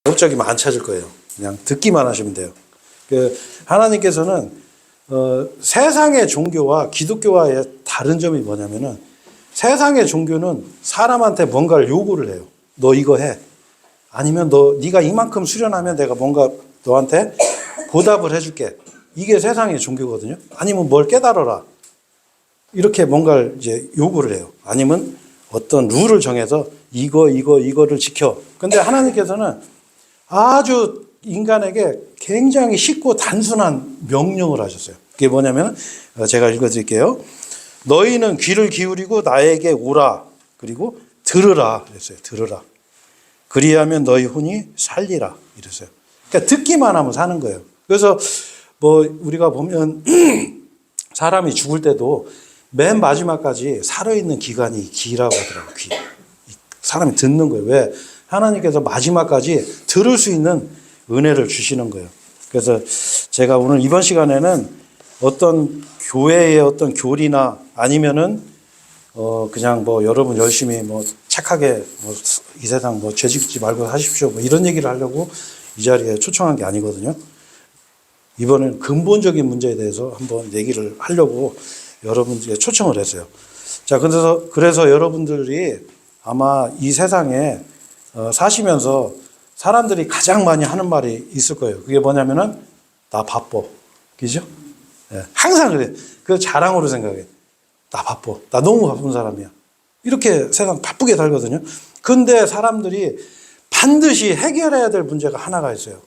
자극적이면 안 찾을 거예요. 그냥 듣기만 하시면 돼요. 하나님께서는 세상의 종교와 기독교와의 다른 점이 뭐냐면은 세상의 종교는 사람한테 뭔가를 요구를 해요. 너 이거 해. 아니면 네가 이만큼 수련하면 내가 뭔가 너한테 보답을 해줄게. 이게 세상의 종교거든요. 아니면 뭘 깨달아라. 이렇게 뭔가를 이제 요구를 해요. 아니면 어떤 룰을 정해서 이거를 지켜. 근데 하나님께서는 아주 인간에게 굉장히 쉽고 단순한 명령을 하셨어요. 그게 뭐냐면 제가 읽어드릴게요. 너희는 귀를 기울이고 나에게 오라. 그리고 들으라. 그랬어요. 들으라. 그리하면 너희 혼이 살리라. 이랬어요. 그러니까 듣기만 하면 사는 거예요. 그래서 우리가 보면 사람이 죽을 때도 맨 마지막까지 살아있는 기간이 기라고 하더라고요. 귀. 사람이 듣는 거예요. 왜? 하나님께서 마지막까지 들을 수 있는 은혜를 주시는 거예요. 그래서 제가 오늘 이번 시간에는 어떤 교회의 어떤 교리나 아니면은 그냥 여러분 열심히 착하게 이 세상 죄 짓지 말고 하십시오. 이런 얘기를 하려고 이 자리에 초청한 게 아니거든요. 이번엔 근본적인 문제에 대해서 한번 얘기를 하려고 여러분들에게 초청을 했어요. 자, 그래서 여러분들이 아마 이 세상에 사시면서 사람들이 가장 많이 하는 말이 있을 거예요. 그게 뭐냐면은 나 바빠. 그죠? 네, 항상 그래. 그 자랑으로 생각해. 나 바빠. 나 너무 바쁜 사람이야. 이렇게 세상 바쁘게 살거든요. 근데 사람들이 반드시 해결해야 될 문제가 하나가 있어요.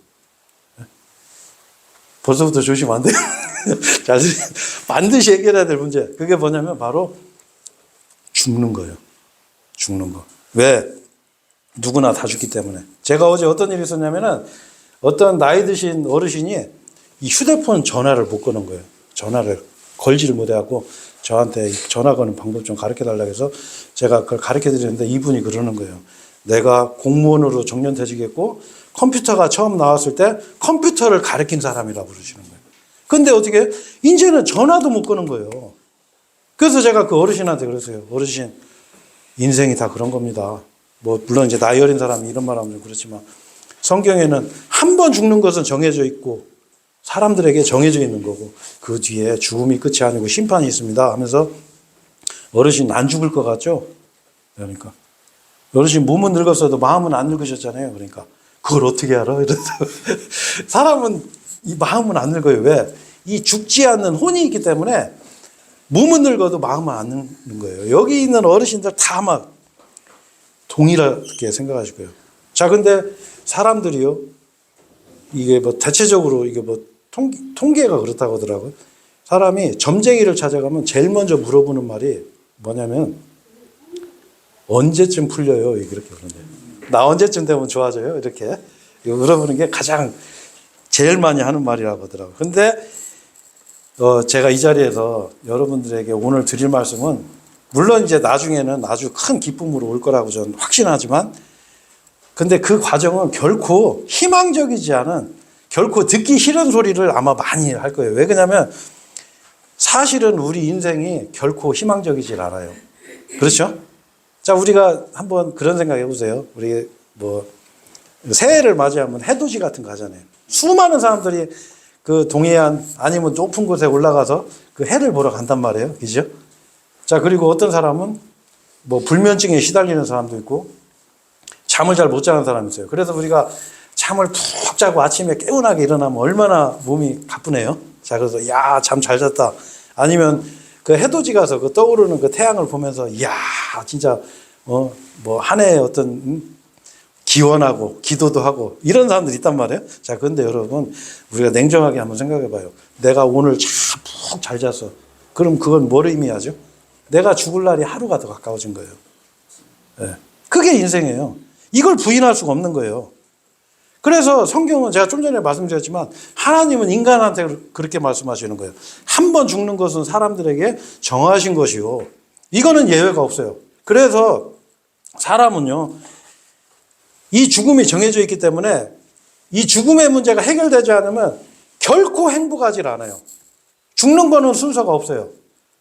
벌써부터 조심하면 안 돼요. 반드시 해결해야 될 문제. 그게 뭐냐면 바로 죽는 거예요. 죽는 거. 왜? 누구나 다 죽기 때문에. 제가 어제 어떤 일이 있었냐면은 어떤 나이 드신 어르신이 이 휴대폰 전화를 못 거는 거예요. 전화를 걸지를 못해갖고 저한테 전화 거는 방법 좀 가르쳐 달라고 해서 제가 그걸 가르쳐 드리는데 이분이 그러는 거예요. 내가 공무원으로 정년퇴직했고 컴퓨터가 처음 나왔을 때 컴퓨터를 가르친 사람이라고 부르시는 거예요. 근데 어떻게 이제는 전화도 못 거는 거예요. 그래서 제가 그 어르신한테 그랬어요. 어르신, 인생이 다 그런 겁니다. 물론 이제 나이 어린 사람이 이런 말 하면 좀 그렇지만 성경에는 한 번 죽는 것은 정해져 있고 사람들에게 정해져 있는 거고 그 뒤에 죽음이 끝이 아니고 심판이 있습니다 하면서 어르신 안 죽을 것 같죠? 그러니까 어르신 몸은 늙었어도 마음은 안 늙으셨잖아요. 그러니까 그걸 어떻게 알아? 이래서 사람은 이 마음은 안 늙어요. 왜? 이 죽지 않는 혼이 있기 때문에 몸은 늙어도 마음은 안 늙는 거예요. 여기 있는 어르신들 다 막 동일하게 생각하실 거예요. 자, 근데 사람들이요, 이게 대체적으로 이게 통계가 그렇다고 하더라고요. 사람이 점쟁이를 찾아가면 제일 먼저 물어보는 말이 뭐냐면 언제쯤 풀려요? 이렇게 그런대요. 나 언제쯤 되면 좋아져요? 이렇게 물어보는 게 가장 제일 많이 하는 말이라고 하더라고요. 근데 제가 이 자리에서 여러분들에게 오늘 드릴 말씀은 물론 이제 나중에는 아주 큰 기쁨으로 올 거라고 저는 확신하지만 근데 그 과정은 결코 희망적이지 않은 결코 듣기 싫은 소리를 아마 많이 할 거예요. 왜 그러냐면 사실은 우리 인생이 결코 희망적이질 않아요. 그렇죠? 자, 우리가 한번 그런 생각 해보세요. 우리 새해를 맞이하면 해돋이 같은 거 하잖아요. 수많은 사람들이 그 동해안 아니면 높은 곳에 올라가서 그 해를 보러 간단 말이에요. 그죠? 자, 그리고 어떤 사람은 불면증에 시달리는 사람도 있고 잠을 잘 못 자는 사람이 있어요. 그래서 우리가 잠을 푹 자고 아침에 개운하게 일어나면 얼마나 몸이 가쁘네요. 자, 그래서 야, 잠 잘 잤다. 아니면 그 해돋이 가서 그 떠오르는 그 태양을 보면서 야, 진짜 한 해의 어떤 기원하고 기도도 하고 이런 사람들이 있단 말이에요. 자, 그런데 여러분 우리가 냉정하게 한번 생각해 봐요. 내가 오늘 푹 잘 잤어. 그럼 그건 뭘 의미하죠? 내가 죽을 날이 하루가 더 가까워진 거예요. 네. 그게 인생이에요. 이걸 부인할 수가 없는 거예요. 그래서 성경은 제가 좀 전에 말씀드렸지만 하나님은 인간한테 그렇게 말씀하시는 거예요. 한 번 죽는 것은 사람들에게 정하신 것이요. 이거는 예외가 없어요. 그래서 사람은요, 이 죽음이 정해져 있기 때문에 이 죽음의 문제가 해결되지 않으면 결코 행복하지 않아요. 죽는 거는 순서가 없어요.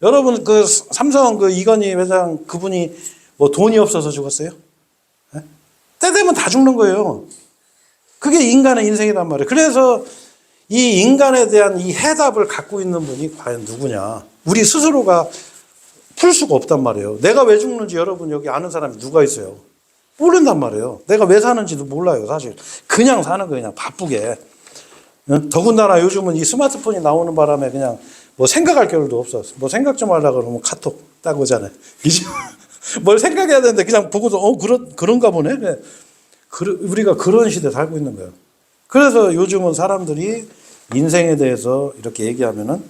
여러분 그 삼성 그 이건희 회장 그분이 돈이 없어서 죽었어요? 네? 때 되면 다 죽는 거예요. 그게 인간의 인생이란 말이에요. 그래서 이 인간에 대한 이 해답을 갖고 있는 분이 과연 누구냐. 우리 스스로가 풀 수가 없단 말이에요. 내가 왜 죽는지 여러분 여기 아는 사람이 누가 있어요? 모른단 말이에요. 내가 왜 사는지도 몰라요, 사실. 그냥 사는 거예요, 그냥 바쁘게. 더군다나 요즘은 이 스마트폰이 나오는 바람에 그냥 뭐 생각할 겨를도 없어. 뭐 생각 좀 하려고 그러면 카톡 딱 오잖아요. 뭘 생각해야 되는데 그냥 보고서 그런가 보네. 우리가 그런 시대에 살고 있는 거예요. 그래서 요즘은 사람들이 인생에 대해서 이렇게 얘기하면은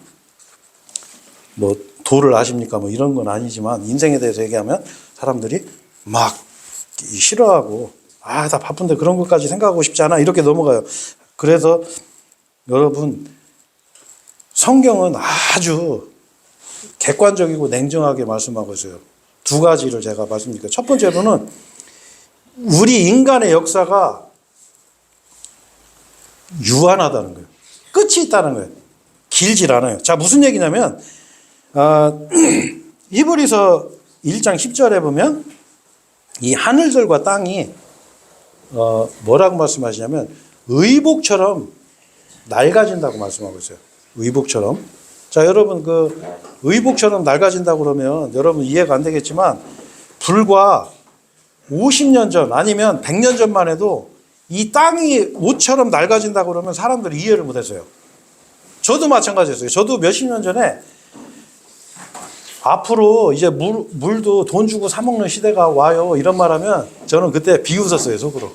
뭐 도를 아십니까? 뭐 이런 건 아니지만 인생에 대해서 얘기하면 사람들이 막 싫어하고 나 바쁜데 그런 것까지 생각하고 싶지 않아 이렇게 넘어가요. 그래서 여러분 성경은 아주 객관적이고 냉정하게 말씀하고 있어요. 두 가지를 제가 말씀드릴게요. 첫 번째로는 우리 인간의 역사가 유한하다는 거예요. 끝이 있다는 거예요. 길질 않아요. 자, 무슨 얘기냐면 히브리서 1장 10절에 보면 이 하늘들과 땅이 뭐라고 말씀하시냐면 의복처럼 낡아진다고 말씀하고 있어요. 의복처럼. 자, 여러분 그 의복처럼 낡아진다고 그러면 여러분 이해가 안 되겠지만 불과 50년 전 아니면 100년 전만 해도 이 땅이 옷처럼 낡아진다고 그러면 사람들이 이해를 못 했어요. 저도 마찬가지였어요. 저도 몇십 년 전에 앞으로 이제 물도 돈 주고 사 먹는 시대가 와요. 이런 말 하면 저는 그때 비웃었어요, 속으로.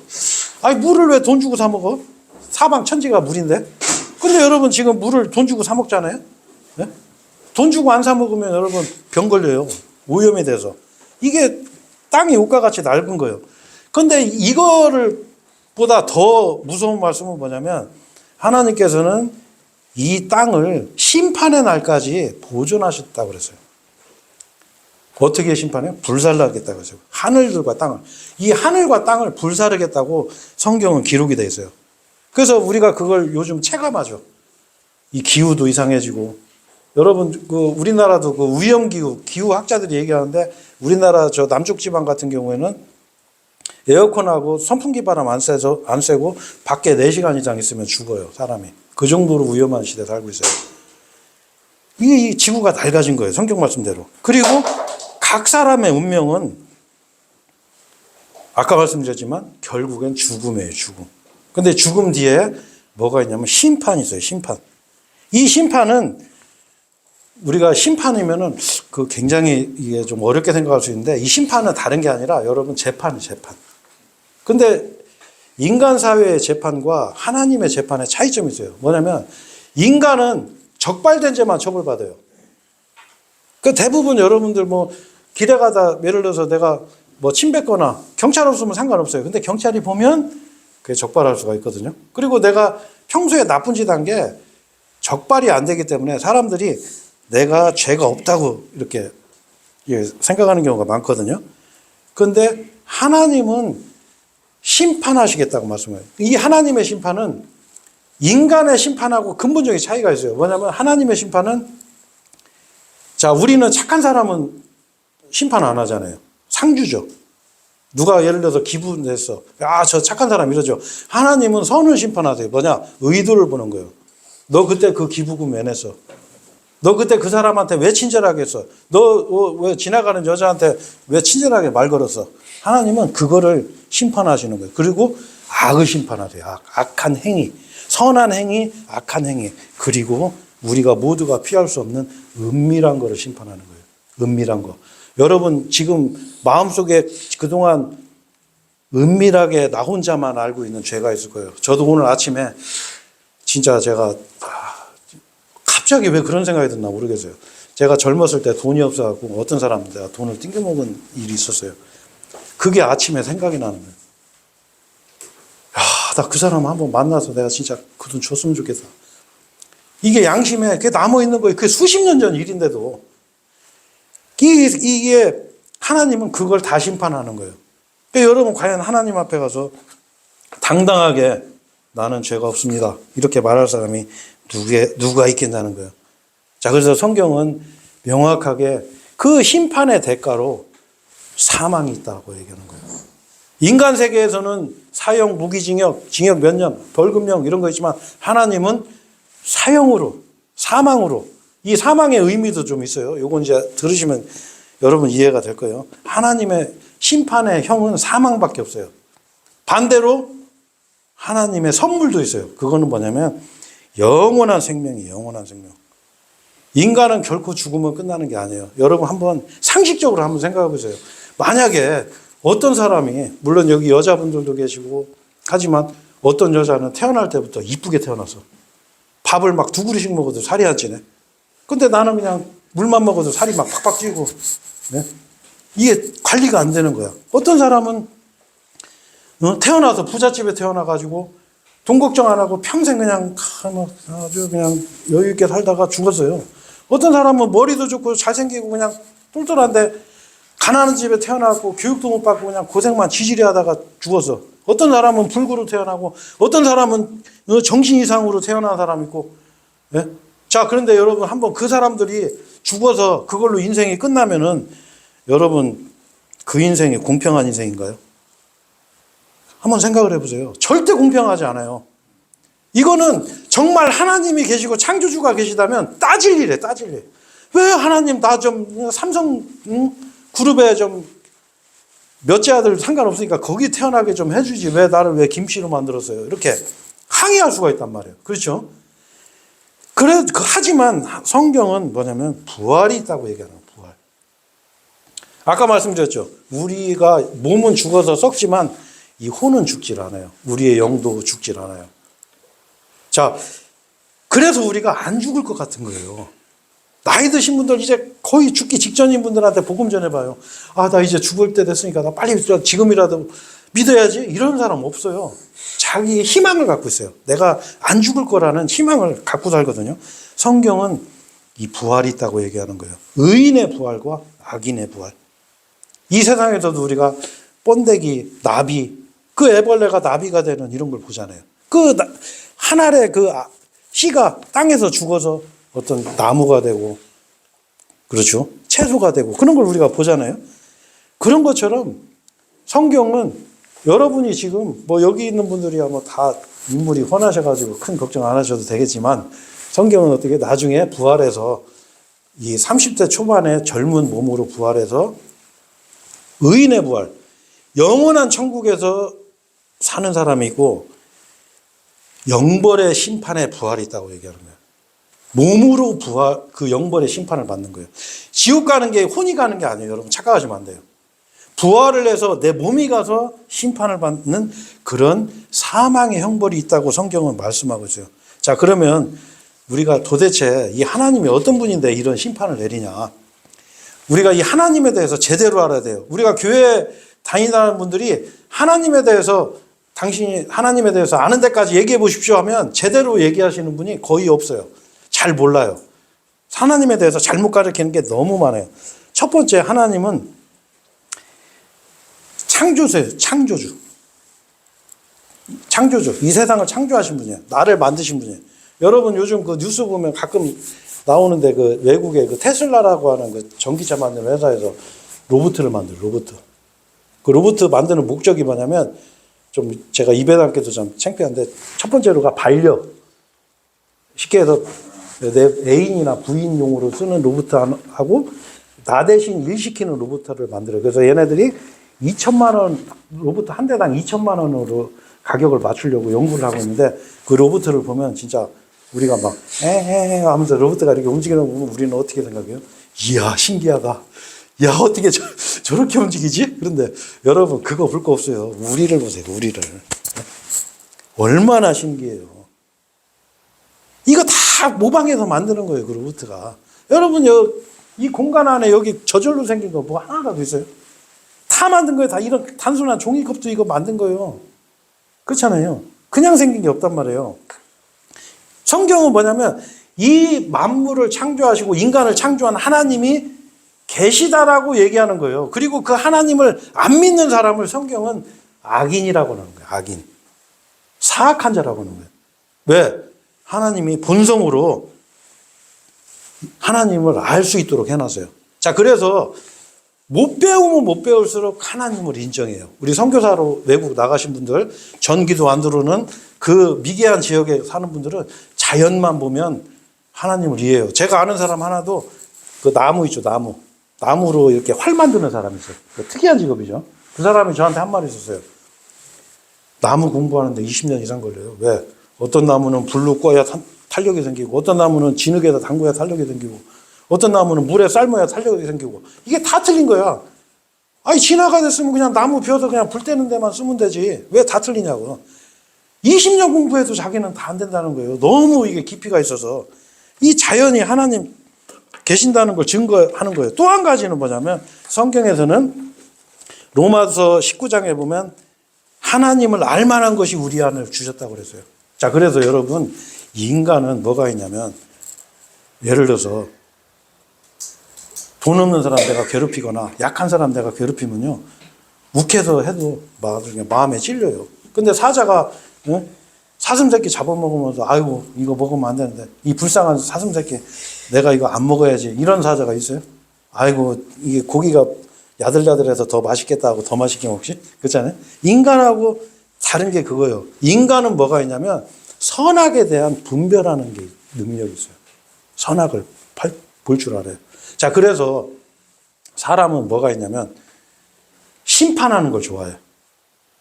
아니, 물을 왜 돈 주고 사 먹어? 사방 천지가 물인데? 근데 여러분 지금 물을 돈 주고 사 먹잖아요? 네? 돈 주고 안 사 먹으면 여러분 병 걸려요. 오염이 돼서. 이게 땅이 옷과 같이 낡은 거예요. 근데 이거를 보다 더 무서운 말씀은 뭐냐면 하나님께서는 이 땅을 심판의 날까지 보존하셨다고 그랬어요. 어떻게 심판해요? 불살라하겠다고 했어요. 하늘들과 땅을. 이 하늘과 땅을 불사르겠다고 성경은 기록이 되어 있어요. 그래서 우리가 그걸 요즘 체감하죠. 이 기후도 이상해지고. 여러분, 우리나라도 그 위험기후, 기후학자들이 얘기하는데 우리나라 저 남쪽 지방 같은 경우에는 에어컨하고 선풍기 바람 안 쐬고 밖에 4시간 이상 있으면 죽어요, 사람이. 그 정도로 위험한 시대에 살고 있어요. 이 지구가 낡아진 거예요, 성경 말씀대로. 그리고 각 사람의 운명은 아까 말씀드렸지만 결국엔 죽음이에요, 죽음. 근데 죽음 뒤에 뭐가 있냐면 심판이 있어요, 심판. 이 심판은 우리가 심판이면은 그 굉장히 이게 좀 어렵게 생각할 수 있는데 이 심판은 다른 게 아니라 여러분 재판이 재판. 근데 인간 사회의 재판과 하나님의 재판의 차이점이 있어요. 뭐냐면 인간은 적발된 죄만 처벌받아요. 그 대부분 여러분들 뭐 길에 가다 예를 들어서 내가 뭐 침뱉거나 경찰 없으면 상관없어요. 근데 경찰이 보면 그게 적발할 수가 있거든요. 그리고 내가 평소에 나쁜 짓 한 게 적발이 안 되기 때문에 사람들이 내가 죄가 없다고 이렇게 생각하는 경우가 많거든요. 그런데 하나님은 심판하시겠다고 말씀해요. 이 하나님의 심판은 인간의 심판하고 근본적인 차이가 있어요. 뭐냐면 하나님의 심판은 자, 우리는 착한 사람은 심판 안 하잖아요. 상주죠. 누가 예를 들어서 기부 냈어. 저 착한 사람 이러죠. 하나님은 선을 심판하세요. 뭐냐? 의도를 보는 거예요. 너 그때 그 기부금 왜 냈어? 너 그때 그 사람한테 왜 친절하게 했어? 너 왜 지나가는 여자한테 왜 친절하게 말 걸었어? 하나님은 그거를 심판하시는 거예요. 그리고 악을 심판하세요. 악한 행위. 선한 행위, 악한 행위. 그리고 우리가 모두가 피할 수 없는 은밀한 거를 심판하는 거예요. 은밀한 거. 여러분 지금 마음속에 그동안 은밀하게 나 혼자만 알고 있는 죄가 있을 거예요. 저도 오늘 아침에 진짜 제가 갑자기 왜 그런 생각이 드나 모르겠어요. 제가 젊었을 때 돈이 없어갖고 어떤 사람한테 내가 돈을 띵겨먹은 일이 있었어요. 그게 아침에 생각이 나는 거예요. 나 그 사람 한번 만나서 내가 진짜 그 돈 줬으면 좋겠다. 이게 양심에 그게 남아있는 거예요. 그게 수십 년 전 일인데도. 이게 하나님은 그걸 다 심판하는 거예요. 그러니까 여러분 과연 하나님 앞에 가서 당당하게 나는 죄가 없습니다. 이렇게 말할 사람이 누가 있겠냐는 거예요. 자, 그래서 성경은 명확하게 그 심판의 대가로 사망이 있다고 얘기하는 거예요. 인간 세계에서는 사형, 무기징역, 징역 몇 년, 벌금형 이런 거 있지만 하나님은 사형으로, 사망으로. 이 사망의 의미도 좀 있어요. 요건 이제 들으시면 여러분 이해가 될 거예요. 하나님의 심판의 형은 사망밖에 없어요. 반대로 하나님의 선물도 있어요. 그거는 뭐냐면 영원한 생명이에요. 영원한 생명. 인간은 결코 죽으면 끝나는 게 아니에요. 여러분 한번 상식적으로 한번 생각해 보세요. 만약에 어떤 사람이, 물론 여기 여자분들도 계시고 하지만 어떤 여자는 태어날 때부터 이쁘게 태어나서 밥을 막 2그릇씩 먹어도 살이 안 찌네. 근데 나는 그냥 물만 먹어도 살이 막 팍팍 찌고, 네? 이게 관리가 안 되는 거야. 어떤 사람은 태어나서 부잣집에 태어나가지고 돈 걱정 안 하고 평생 그냥 아주 그냥 여유 있게 살다가 죽었어요. 어떤 사람은 머리도 좋고 잘생기고 그냥 똘똘한데 가난한 집에 태어나고 교육도 못 받고 그냥 고생만 지지리 하다가 죽었어. 어떤 사람은 불구로 태어나고 어떤 사람은 정신 이상으로 태어난 사람 있고. 네? 자, 그런데 여러분 한번 그 사람들이 죽어서 그걸로 인생이 끝나면은 여러분 그 인생이 공평한 인생인가요? 한번 생각을 해보세요. 절대 공평하지 않아요. 이거는 정말 하나님이 계시고 창조주가 계시다면 따질 일이에요. 따질 일. 왜 하나님 나 좀 삼성 그룹에 좀 몇째 아들 상관없으니까 거기 태어나게 좀 해주지. 왜 나를 왜 김씨로 만들었어요? 이렇게 항의할 수가 있단 말이에요. 그렇죠? 하지만 성경은 뭐냐면 부활이 있다고 얘기하는 거예요. 부활. 아까 말씀드렸죠. 우리가 몸은 죽어서 썩지만 이 혼은 죽질 않아요. 우리의 영도 죽질 않아요. 자, 그래서 우리가 안 죽을 것 같은 거예요. 나이 드신 분들 이제 거의 죽기 직전인 분들한테 복음 전해봐요. 아, 나 이제 죽을 때 됐으니까 나 빨리 지금이라도 믿어야지. 이런 사람 없어요. 자기의 희망을 갖고 있어요. 내가 안 죽을 거라는 희망을 갖고 살거든요. 성경은 이 부활이 있다고 얘기하는 거예요. 의인의 부활과 악인의 부활. 이 세상에서도 우리가 번데기, 나비, 그 애벌레가 나비가 되는 이런 걸 보잖아요. 한 알의 그 씨가 땅에서 죽어서 어떤 나무가 되고, 그렇죠? 채소가 되고, 그런 걸 우리가 보잖아요. 그런 것처럼 성경은 여러분이 지금 뭐 여기 있는 분들이야 뭐 다 인물이 훤하셔가지고 큰 걱정 안 하셔도 되겠지만 성경은 어떻게 나중에 부활해서 이 30대 초반의 젊은 몸으로 부활해서 의인의 부활, 영원한 천국에서 사는 사람이 있고 영벌의 심판의 부활이 있다고 얘기하는 거예요. 몸으로 부활, 그 영벌의 심판을 받는 거예요. 지옥 가는 게 혼이 가는 게 아니에요. 여러분 착각하시면 안 돼요. 부활을 해서 내 몸이 가서 심판을 받는 그런 사망의 형벌이 있다고 성경은 말씀하고 있어요. 자, 그러면 우리가 도대체 이 하나님이 어떤 분인데 이런 심판을 내리냐. 우리가 이 하나님에 대해서 제대로 알아야 돼요. 우리가 교회 다니는 분들이 하나님에 대해서 당신이 하나님에 대해서 아는 데까지 얘기해 보십시오 하면 제대로 얘기하시는 분이 거의 없어요. 잘 몰라요. 하나님에 대해서 잘못 가르치는 게 너무 많아요. 첫 번째, 하나님은 창조주예요. 창조주. 창조주. 이 세상을 창조하신 분이에요. 나를 만드신 분이에요. 여러분 요즘 그 뉴스 보면 가끔 나오는데 그 외국의 그 테슬라라고 하는 그 전기차 만드는 회사에서 로봇을 만들어요. 로봇. 그 로봇 만드는 목적이 뭐냐면 좀 제가 입에 담기도 좀 창피한데 첫 번째로가 반려. 쉽게 해서 내 애인이나 부인용으로 쓰는 로봇하고 나 대신 일시키는 로봇을 만들어요. 그래서 얘네들이 2천만 원, 로봇 한 대당 2천만 원으로 가격을 맞추려고 연구를 하고 있는데 그 로봇을 보면 진짜 우리가 막 에헤 하면서 로봇가 이렇게 움직이는 거 보면 우리는 어떻게 생각해요? 이야, 신기하다. 야, 어떻게 저렇게 움직이지? 그런데 여러분 그거 볼 거 없어요. 우리를 보세요. 우리를. 얼마나 신기해요. 이거 다 모방해서 만드는 거예요. 그 로봇가. 여러분 이 공간 안에 여기 저절로 생긴 거 뭐 하나라도 있어요? 다 만든 거예요. 다 이런 단순한 종이컵도 이거 만든 거예요. 그렇잖아요. 그냥 생긴 게 없단 말이에요. 성경은 뭐냐면 이 만물을 창조하시고 인간을 창조한 하나님이 계시다라고 얘기하는 거예요. 그리고 그 하나님을 안 믿는 사람을 성경은 악인이라고 하는 거예요. 악인. 사악한 자라고 하는 거예요. 왜? 하나님이 본성으로 하나님을 알 수 있도록 해놨어요. 자, 그래서 못 배우면 못 배울수록 하나님을 인정해요. 우리 선교사로 외국 나가신 분들, 전기도 안 들어오는 그 미개한 지역에 사는 분들은 자연만 보면 하나님을 이해해요. 제가 아는 사람 하나도 그 나무 있죠, 나무. 나무로 이렇게 활 만드는 사람이 있어요. 특이한 직업이죠. 그 사람이 저한테 한 말이 있었어요. 나무 공부하는데 20년 이상 걸려요. 왜? 어떤 나무는 불로 꺼야 탄력이 생기고, 어떤 나무는 진흙에다 담궈야 탄력이 생기고, 어떤 나무는 물에 삶아야 탄력이 생기고, 이게 다 틀린 거야. 아니, 진화가 됐으면 그냥 나무 벼서 그냥 불 때는 데만 쓰면 되지. 왜 다 틀리냐고. 20년 공부해도 자기는 다 안 된다는 거예요. 너무 이게 깊이가 있어서. 이 자연이 하나님 계신다는 걸 증거하는 거예요. 또 한 가지는 뭐냐면 성경에서는 로마서 19장에 보면 하나님을 알만한 것이 우리 안을 주셨다고 그랬어요. 자, 그래서 여러분, 인간은 뭐가 있냐면 예를 들어서 돈 없는 사람 내가 괴롭히거나 약한 사람 내가 괴롭히면요, 욱해서 해도 마음에 찔려요. 근데 사자가 사슴 새끼 잡아먹으면서 아이고 이거 먹으면 안 되는데 이 불쌍한 사슴 새끼 내가 이거 안 먹어야지, 이런 사자가 있어요? 아이고 이게 고기가 야들야들해서 더 맛있겠다 하고 더 맛있게 먹지? 그렇잖아요? 인간하고 다른 게 그거예요. 인간은 뭐가 있냐면 선악에 대한 분별하는 게 능력이 있어요. 선악을 볼 줄 알아요. 자, 그래서 사람은 뭐가 있냐면 심판하는 걸 좋아해요.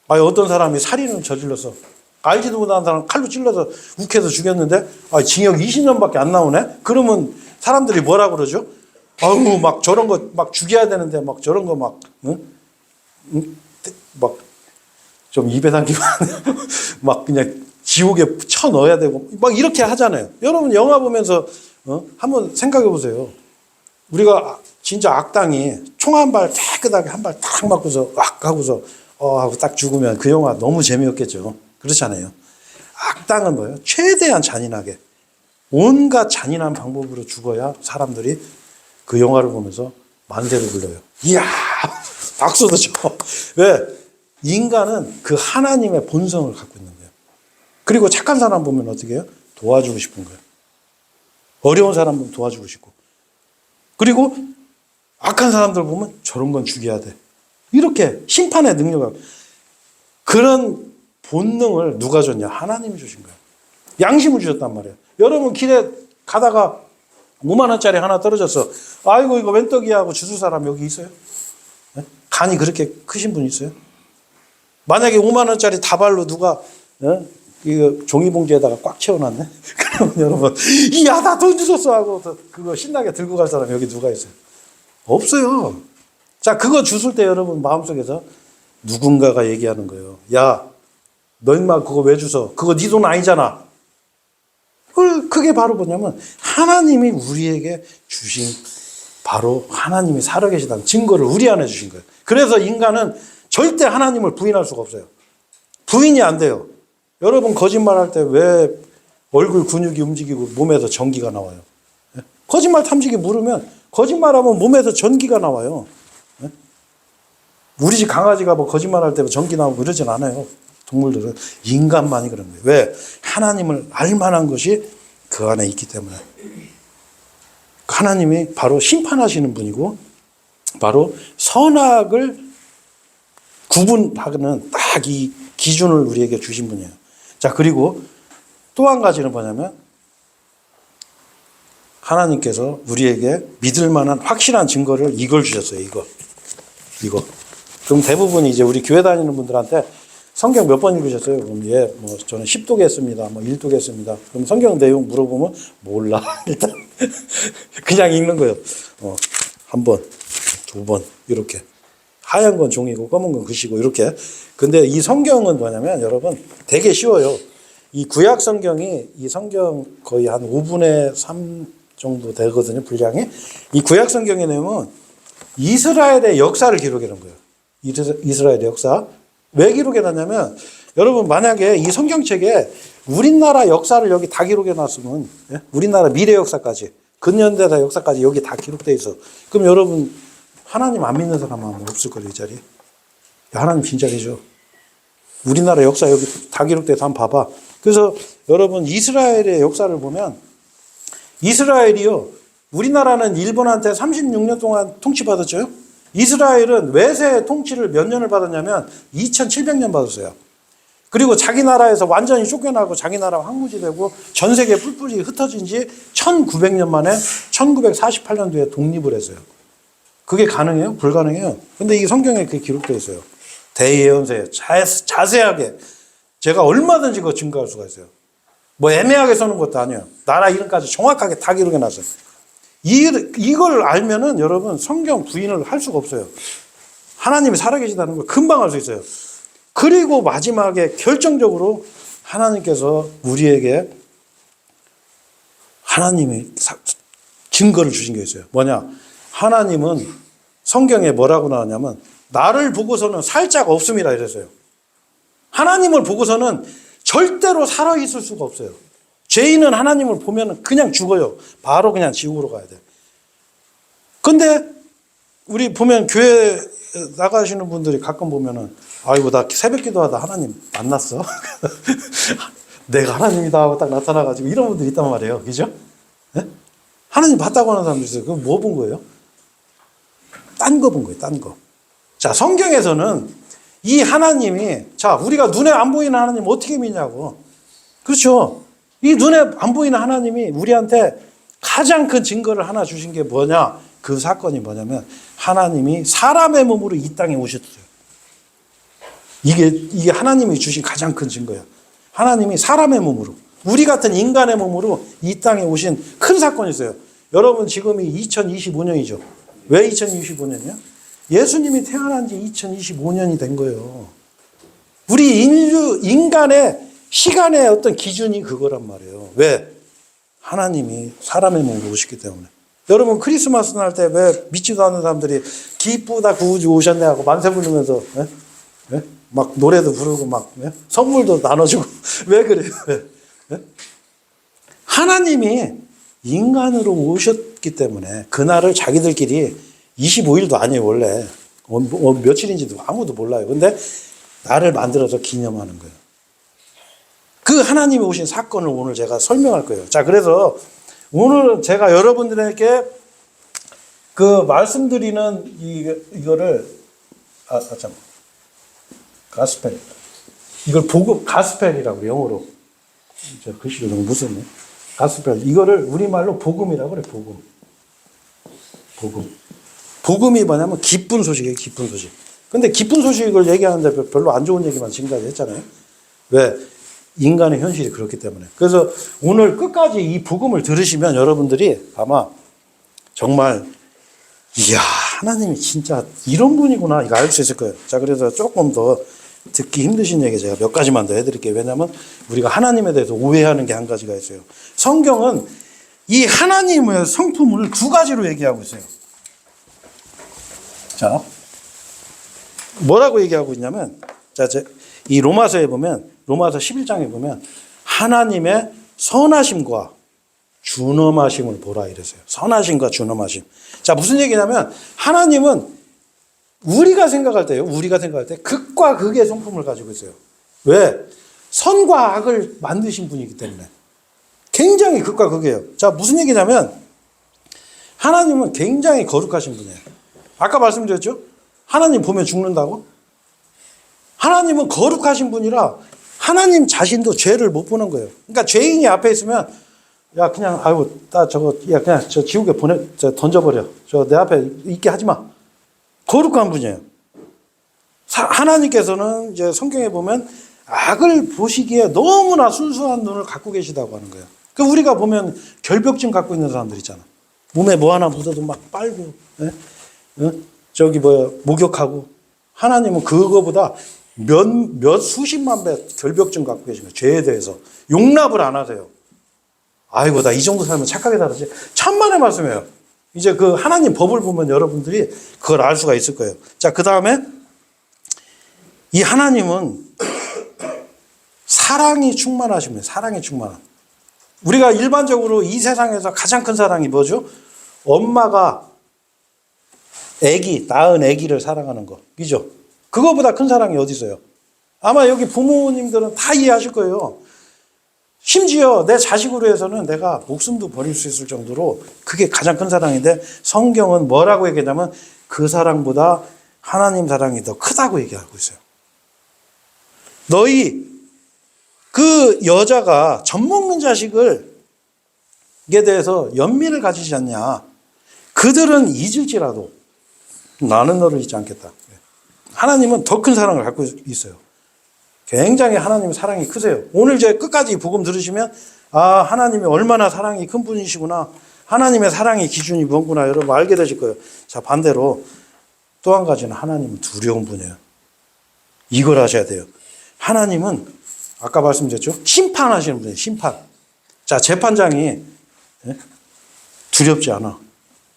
아니, 어떤 사람이 살인을 저질러서 알지도 못하는 사람 칼로 찔러서 욱해서 죽였는데 징역 20년밖에 안 나오네? 그러면 사람들이 뭐라 그러죠? 아우, 막 저런 거 막 죽여야 되는데 막 저런 거 막, 막 좀 입에 담기면 막 그냥 지옥에 쳐 넣어야 되고 막 이렇게 하잖아요. 여러분 영화 보면서 한번 생각해 보세요. 우리가 진짜 악당이 총 한 발 깨끗하게 한 발 딱 맞고서 악 하고서 하고 딱 죽으면 그 영화 너무 재미없겠죠. 그렇잖아요. 악당은 뭐예요? 최대한 잔인하게 온갖 잔인한 방법으로 죽어야 사람들이 그 영화를 보면서 만세를 불러요. 이야, 박수도 쳐. 왜? 인간은 그 하나님의 본성을 갖고 있는 거예요. 그리고 착한 사람 보면 어떻게 해요? 도와주고 싶은 거예요. 어려운 사람 보면 도와주고 싶고. 그리고 악한 사람들 보면 저런 건 죽여야 돼. 이렇게 심판의 능력을, 그런 본능을 누가 줬냐? 하나님이 주신 거예요. 양심을 주셨단 말이에요. 여러분 길에 가다가 5만 원짜리 하나 떨어졌어. 아이고 이거 웬 떡이야 하고 주술 사람 여기 있어요? 네? 간이 그렇게 크신 분 있어요? 만약에 5만 원짜리 다발로 누가 이거 종이봉지에다가 꽉 채워놨네? 그러면 여러분 이야 나 돈 주셨어 하고 그거 신나게 들고 갈 사람 여기 누가 있어요? 없어요. 자, 그거 주술 때 여러분 마음속에서 누군가가 얘기하는 거예요. 야, 너 인마 그거 왜 주서? 그거 네 돈 아니잖아. 그게 바로 뭐냐면 하나님이 우리에게 주신, 바로 하나님이 살아계시다는 증거를 우리 안에 주신 거예요. 그래서 인간은 절대 하나님을 부인할 수가 없어요. 부인이 안 돼요. 여러분 거짓말할 때 왜 얼굴 근육이 움직이고 몸에서 전기가 나와요? 거짓말 탐지기 물으면 거짓말하면 몸에서 전기가 나와요. 우리 집 강아지가 뭐 거짓말할 때 전기 나오고 그러진 않아요. 동물들은. 인간만이 그런 거예요. 왜? 하나님을 알만한 것이 그 안에 있기 때문에. 하나님이 바로 심판하시는 분이고 바로 선악을 구분하는 딱 이 기준을 우리에게 주신 분이에요. 자, 그리고 또 한 가지는 뭐냐면 하나님께서 우리에게 믿을 만한 확실한 증거를 이걸 주셨어요. 이거. 그럼 대부분 이제 우리 교회 다니는 분들한테 성경 몇 번 읽으셨어요? 그럼 뭐 저는 10독 했습니다. 뭐 1독 했습니다. 그럼 성경 내용 물어보면 몰라. 일단 그냥 읽는 거예요. 한 번, 두 번 이렇게. 하얀 건 종이고 검은 건 글씨고 이렇게. 근데 이 성경은 뭐냐면 여러분 되게 쉬워요. 이 구약 성경이 이 성경 거의 한 5분의 3 정도 되거든요. 분량이. 이 구약 성경의 내용은 이스라엘의 역사를 기록해 놓은 거예요. 이스라엘의 역사. 왜 기록해 놨냐면 여러분 만약에 이 성경책에 우리나라 역사를 여기 다 기록해 놨으면, 우리나라 미래 역사까지 근현대사 역사까지 여기 다 기록돼 있어. 그럼 여러분 하나님 안 믿는 사람 아마 없을 거예요. 이 자리에. 하나님 진짜이죠. 우리나라 역사 여기 다 기록돼서 한번 봐봐. 그래서 여러분 이스라엘의 역사를 보면 이스라엘이요, 우리나라는 일본한테 36년 동안 통치받았죠. 이스라엘은 외세 통치를 몇 년을 받았냐면 2700년 받았어요. 그리고 자기 나라에서 완전히 쫓겨나고 자기 나라가 황무지되고 전 세계에 뿔뿔이 흩어진 지 1900년 만에 1948년도에 독립을 했어요. 그게 가능해요? 불가능해요. 근데 이게 성경에 그게 기록되어 있어요. 대예언서에 자세하게 제가 얼마든지 그거 증거할 수가 있어요. 뭐 애매하게 써놓은 것도 아니에요. 나라 이름까지 정확하게 다 기록해 놨어요. 이걸 알면은 여러분 성경 부인을 할 수가 없어요. 하나님이 살아계시다는 걸 금방 알 수 있어요. 그리고 마지막에 결정적으로 하나님께서 우리에게 하나님이 증거를 주신 게 있어요. 뭐냐? 하나님은 성경에 뭐라고 나왔냐면 나를 보고서는 살 자가 없음이라 이랬어요. 하나님을 보고서는 절대로 살아있을 수가 없어요. 죄인은 하나님을 보면 그냥 죽어요. 바로 그냥 지옥으로 가야 돼요. 근데 우리 보면 교회 나가시는 분들이 가끔 보면은 아이고 나 새벽 기도하다 하나님 만났어. 내가 하나님이다 하고 딱 나타나가지고 이런 분들이 있단 말이에요. 그죠? 네? 하나님 봤다고 하는 사람도 있어요. 그럼 뭐 본 거예요? 딴 거 본 거예요. 딴 거. 자, 성경에서는 이 하나님이 자 우리가 눈에 안 보이는 하나님 어떻게 믿냐고. 그렇죠. 이 눈에 안 보이는 하나님이 우리한테 가장 큰 증거를 하나 주신 게 뭐냐? 그 사건이 뭐냐면 하나님이 사람의 몸으로 이 땅에 오셨어요. 이게 하나님이 주신 가장 큰 증거예요. 하나님이 사람의 몸으로 우리 같은 인간의 몸으로 이 땅에 오신 큰 사건이 있어요. 여러분 지금이 2025년이죠. 왜 2025년이야? 예수님이 태어난 지 2025년이 된 거예요. 우리 인간의 시간의 어떤 기준이 그거란 말이에요. 왜? 하나님이 사람의 몸으로 오셨기 때문에. 여러분 크리스마스 날 때 왜 믿지도 않는 사람들이 기쁘다 구주 오셨네 하고 만세 부르면서 막 노래도 부르고 막 선물도 나눠주고 왜 그래요? 왜? 하나님이 인간으로 오셨기 때문에 그날을 자기들끼리 25일도 아니에요 원래 며칠인지도 아무도 몰라요. 근데 나를 만들어서 기념하는 거예요. 그 하나님이 오신 사건을 오늘 제가 설명할 거예요. 자, 그래서 오늘은 제가 여러분들에게 그 말씀드리는 이거를 참 가스펠 이걸 복음 가스펠이라고 영어로 저 글씨를 너무 무섭네. 가스펠 이거를 우리말로 복음이라고 그래. 복음이 뭐냐면 기쁜 소식이에요. 기쁜 소식. 근데 기쁜 소식을 얘기하는데 별로 안 좋은 얘기만 지금까지 했잖아요. 왜? 인간의 현실이 그렇기 때문에. 그래서 오늘 끝까지 이 복음을 들으시면 여러분들이 아마 정말 이야 하나님이 진짜 이런 분이구나 이거 알 수 있을 거예요. 자, 그래서 조금 더 듣기 힘드신 얘기 제가 몇 가지만 더 해드릴게요. 왜냐하면 우리가 하나님에 대해서 오해하는 게 한 가지가 있어요. 성경은 이 하나님의 성품을 두 가지로 얘기하고 있어요. 자, 뭐라고 얘기하고 있냐면 자, 이 로마서에 보면 로마서 11장에 보면 하나님의 선하심과 준엄하심을 보라 이랬어요. 선하심과 준엄하심. 자, 무슨 얘기냐면 하나님은 우리가 생각할 때요. 우리가 생각할 때 극과 극의 성품을 가지고 있어요. 왜? 선과 악을 만드신 분이기 때문에. 굉장히 극과 극이에요. 자, 무슨 얘기냐면 하나님은 굉장히 거룩하신 분이에요. 아까 말씀드렸죠? 하나님 보면 죽는다고? 하나님은 거룩하신 분이라 하나님 자신도 죄를 못 보는 거예요. 그러니까 죄인이 앞에 있으면 야 그냥 아유 나 저거 야 그냥 저 지옥에 던져버려. 저 내 앞에 있게 하지 마. 거룩한 분이에요. 하나님께서는 이제 성경에 보면 악을 보시기에 너무나 순수한 눈을 갖고 계시다고 하는 거예요. 그 우리가 보면 결벽증 갖고 있는 사람들 있잖아. 몸에 뭐 하나 묻어도 막 빨고, 저기 목욕하고. 하나님은 그거보다 몇 수십만 배 결벽증 갖고 계신 거예요. 죄에 대해서 용납을 안 하세요. 아이고 나 이 정도 살면 착하게 살았지. 천만의 말씀이에요. 이제 그 하나님 법을 보면 여러분들이 그걸 알 수가 있을 거예요. 자, 그 다음에 이 하나님은 사랑이 충만하십니다. 사랑이 충만한. 우리가 일반적으로 이 세상에서 가장 큰 사랑이 뭐죠? 엄마가 낳은 아기를 사랑하는 거. 그죠? 그거보다 큰 사랑이 어디 있어요? 아마 여기 부모님들은 다 이해하실 거예요. 심지어 내 자식으로 해서는 내가 목숨도 버릴 수 있을 정도로 그게 가장 큰 사랑인데 성경은 뭐라고 얘기하냐면 그 사랑보다 하나님 사랑이 더 크다고 얘기하고 있어요. 너희 그 여자가 젖 먹는 자식을 에 대해서 연민을 가지지 않냐. 그들은 잊을지라도 나는 너를 잊지 않겠다. 하나님은 더 큰 사랑을 갖고 있어요. 굉장히 하나님의 사랑이 크세요. 오늘 이제 끝까지 복음 들으시면 아, 하나님이 얼마나 사랑이 큰 분이시구나. 하나님의 사랑의 기준이 뭔구나 여러분 알게 되실 거예요. 자, 반대로 또 한 가지는 하나님은 두려운 분이에요. 이걸 아셔야 돼요. 하나님은 아까 말씀드렸죠. 심판하시는 분이에요. 심판. 자, 재판장이 두렵지 않아.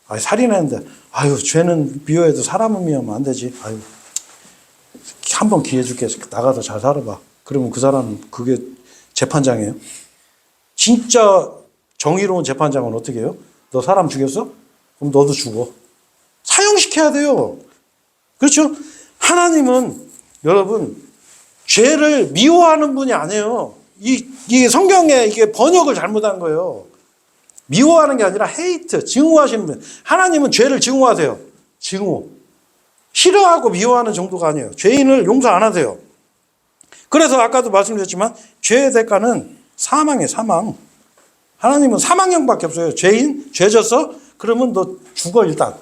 아니, 살인했는데 아유, 죄는 미워해도 사람은 미워하면 안 되지. 아유, 한 번 기회 줄게. 나가서 잘 살아봐. 그러면 그 사람은 그게 재판장이에요. 진짜 정의로운 재판장은 어떻게 해요? 너 사람 죽였어? 그럼 너도 죽어. 사형시켜야 돼요. 그렇죠? 하나님은 여러분 죄를 미워하는 분이 아니에요. 이 성경에 이게 번역을 잘못한 거예요. 미워하는 게 아니라 헤이트, 증오하시는 분. 하나님은 죄를 증오하세요. 증오. 싫어하고 미워하는 정도가 아니에요. 죄인을 용서 안 하세요. 그래서 아까도 말씀드렸지만 죄의 대가는 사망이에요. 사망. 하나님은 사망형밖에 없어요. 죄인, 죄 졌어? 그러면 너 죽어 일단.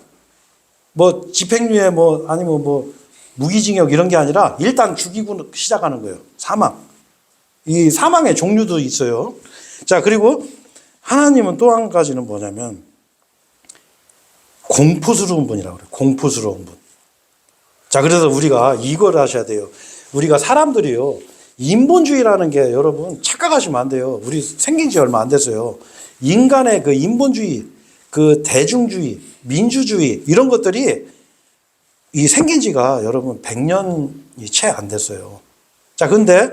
뭐 집행유예 뭐 아니면 뭐 무기징역 이런 게 아니라 일단 죽이고 시작하는 거예요. 사망. 이 사망의 종류도 있어요. 자, 그리고 하나님은 또 한 가지는 뭐냐면 공포스러운 분이라고 그래요. 공포스러운 분. 자, 그래서 우리가 이걸 아셔야 돼요. 우리가 사람들이요. 인본주의라는 게 여러분 착각하시면 안 돼요. 우리 생긴 지 얼마 안 됐어요. 인간의 그 인본주의, 그 대중주의, 민주주의 이런 것들이 이 생긴 지가 여러분 100년이 채 안 됐어요. 자, 근데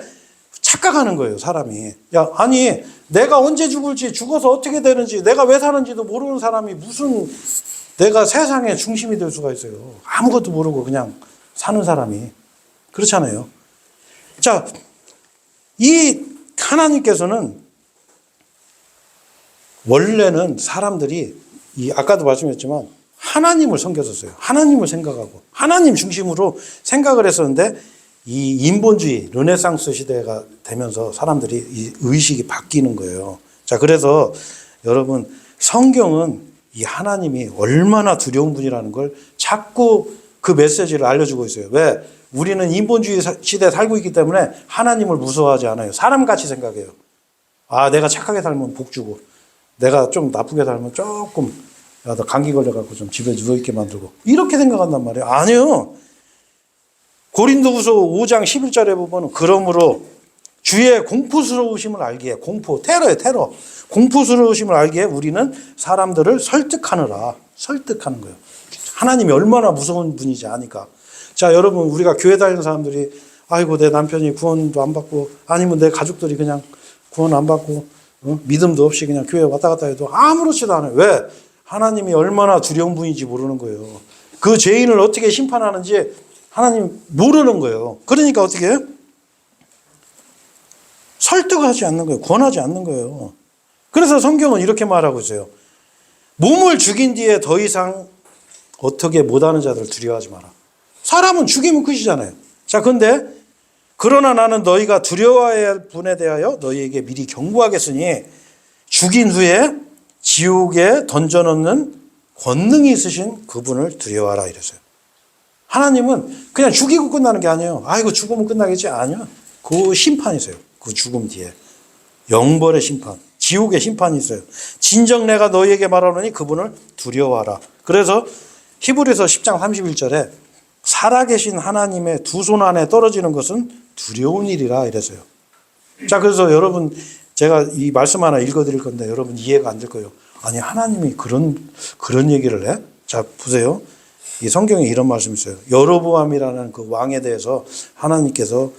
착각하는 거예요, 사람이. 야, 아니, 내가 언제 죽을지, 죽어서 어떻게 되는지, 내가 왜 사는지도 모르는 사람이 무슨 내가 세상의 중심이 될 수가 있어요. 아무것도 모르고 그냥 사는 사람이. 그렇잖아요. 자, 이 하나님께서는 원래는 사람들이 아까도 말씀했지만 하나님을 섬겼었어요. 하나님을 생각하고 하나님 중심으로 생각을 했었는데 이 인본주의 르네상스 시대가 되면서 사람들이 이 의식이 바뀌는 거예요. 자, 그래서 여러분 성경은 이 하나님이 얼마나 두려운 분이라는 걸 자꾸 그 메시지를 알려주고 있어요. 왜? 우리는 인본주의 시대에 살고 있기 때문에 하나님을 무서워하지 않아요. 사람같이 생각해요. 아, 내가 착하게 살면 복 주고 내가 좀 나쁘게 살면 조금 야, 너 감기 걸려갖고 좀 집에 누워있게 만들고 이렇게 생각한단 말이에요. 아니요. 고린도후서 5장 11절에 보면 그러므로 주의 공포스러우심을 알기에 테러예요, 테러. 공포스러우심을 알기에 우리는 사람들을 설득하느라 설득하는 거예요. 하나님이 얼마나 무서운 분인지 아니까. 자, 여러분 우리가 교회 다니는 사람들이 아이고 내 남편이 구원도 안 받고 아니면 내 가족들이 그냥 구원 안 받고 믿음도 없이 그냥 교회 왔다 갔다 해도 아무렇지도 않아요. 왜? 하나님이 얼마나 두려운 분인지 모르는 거예요. 그 죄인을 어떻게 심판하는지 하나님 모르는 거예요. 그러니까 어떻게 해요? 설득하지 않는 거예요. 권하지 않는 거예요. 그래서 성경은 이렇게 말하고 있어요. 몸을 죽인 뒤에 더 이상 어떻게 못하는 자들을 두려워하지 마라. 사람은 죽이면 끝이잖아요. 자, 근데 그러나 나는 너희가 두려워해야 할 분에 대하여 너희에게 미리 경고하겠으니 죽인 후에 지옥에 던져놓는 권능이 있으신 그분을 두려워하라 이랬어요. 하나님은 그냥 죽이고 끝나는 게 아니에요. 아이고 죽으면 끝나겠지? 아니요. 그 심판이세요. 그 죽음 뒤에. 영벌의 심판, 지옥의 심판이 있어요. 진정 내가 너희에게 말하노니 그분을 두려워하라. 그래서 히브리서 10장 31절에 살아계신 하나님의 두 손 안에 떨어지는 것은 두려운 일이라 이랬어요. 자, 그래서 여러분 제가 이 말씀 하나 읽어드릴 건데 여러분 이해가 안 될 거예요. 아니 하나님이 그런 얘기를 해? 자, 보세요. 이 성경에 이런 말씀이 있어요. 여로보암이라는 그 왕에 대해서 하나님께서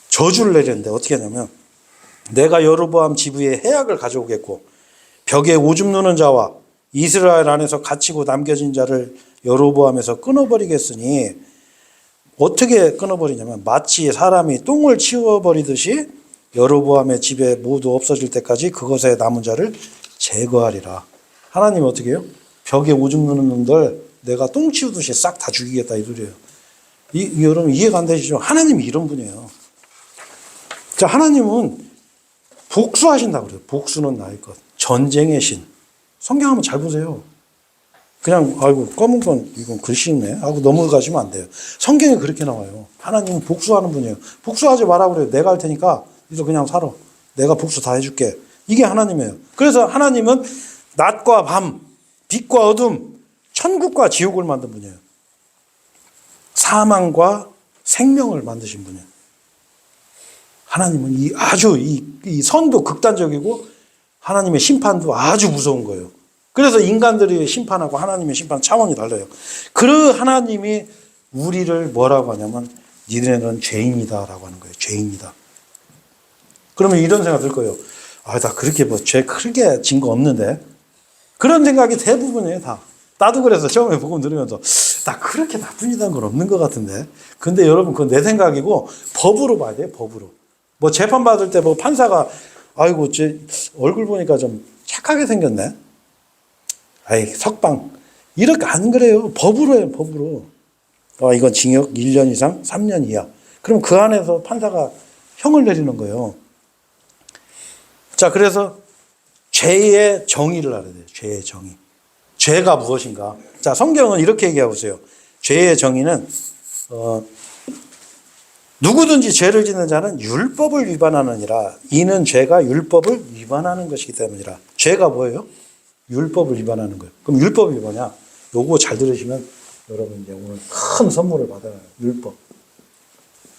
저주를 내렸는데 어떻게 하냐면 내가 여로보암 지부에 해악을 가져오겠고 벽에 오줌 누는 자와 이스라엘 안에서 갇히고 남겨진 자를 여로보암에서 끊어버리겠으니 어떻게 끊어버리냐면 마치 사람이 똥을 치워버리듯이 여로보암의 집에 모두 없어질 때까지 그것에 남은 자를 제거하리라. 하나님이 어떻게 해요? 벽에 오줌 누는 놈들 내가 똥 치우듯이 싹 다 죽이겠다 이 소리예요. 여러분 이해가 안 되시죠? 하나님이 이런 분이에요. 자, 하나님은 복수하신다고 그래요. 복수는 나의 것. 전쟁의 신. 성경 한번 잘 보세요. 그냥 아이고 검은 건 이건 글씨 있네 하고 넘어가시면 안 돼요. 성경에 그렇게 나와요. 하나님은 복수하는 분이에요. 복수하지 마라 그래요. 내가 할 테니까 이제 그냥 살아. 내가 복수 다 해줄게. 이게 하나님이에요. 그래서 하나님은 낮과 밤, 빛과 어둠, 천국과 지옥을 만든 분이에요. 사망과 생명을 만드신 분이에요. 하나님은 이 선도 극단적이고 하나님의 심판도 아주 무서운 거예요. 그래서 인간들이 심판하고 하나님의 심판 차원이 달라요. 그 하나님이 우리를 뭐라고 하냐면 니네는 죄인이다라고 하는 거예요. 죄인이다. 그러면 이런 생각 들 거예요. 아, 나 그렇게 뭐 죄 크게 진 거 없는데. 그런 생각이 대부분이에요, 다. 나도 그래서 처음에 복음 들으면서 나 그렇게 나쁜 일한 건 없는 것 같은데. 근데 여러분 그건 내 생각이고 법으로 봐야 돼요, 법으로. 뭐 재판 받을 때 뭐 판사가 아이고 제 얼굴 보니까 좀 착하게 생겼네. 아이 석방. 이렇게 안 그래요. 법으로 해요, 법으로. 이건 징역 1년 이상 3년 이하. 그럼 그 안에서 판사가 형을 내리는 거예요. 자, 그래서 죄의 정의를 알아야 돼요. 죄의 정의. 죄가 무엇인가? 자, 성경은 이렇게 얘기하고 있어요. 죄의 정의는 누구든지 죄를 짓는 자는 율법을 위반하느니라. 이는 죄가 율법을 위반하는 것이기 때문이라. 죄가 뭐예요? 율법을 위반하는 거예요. 그럼 율법이 뭐냐? 요거 잘 들으시면 여러분 이제 오늘 큰 선물을 받아요. 율법.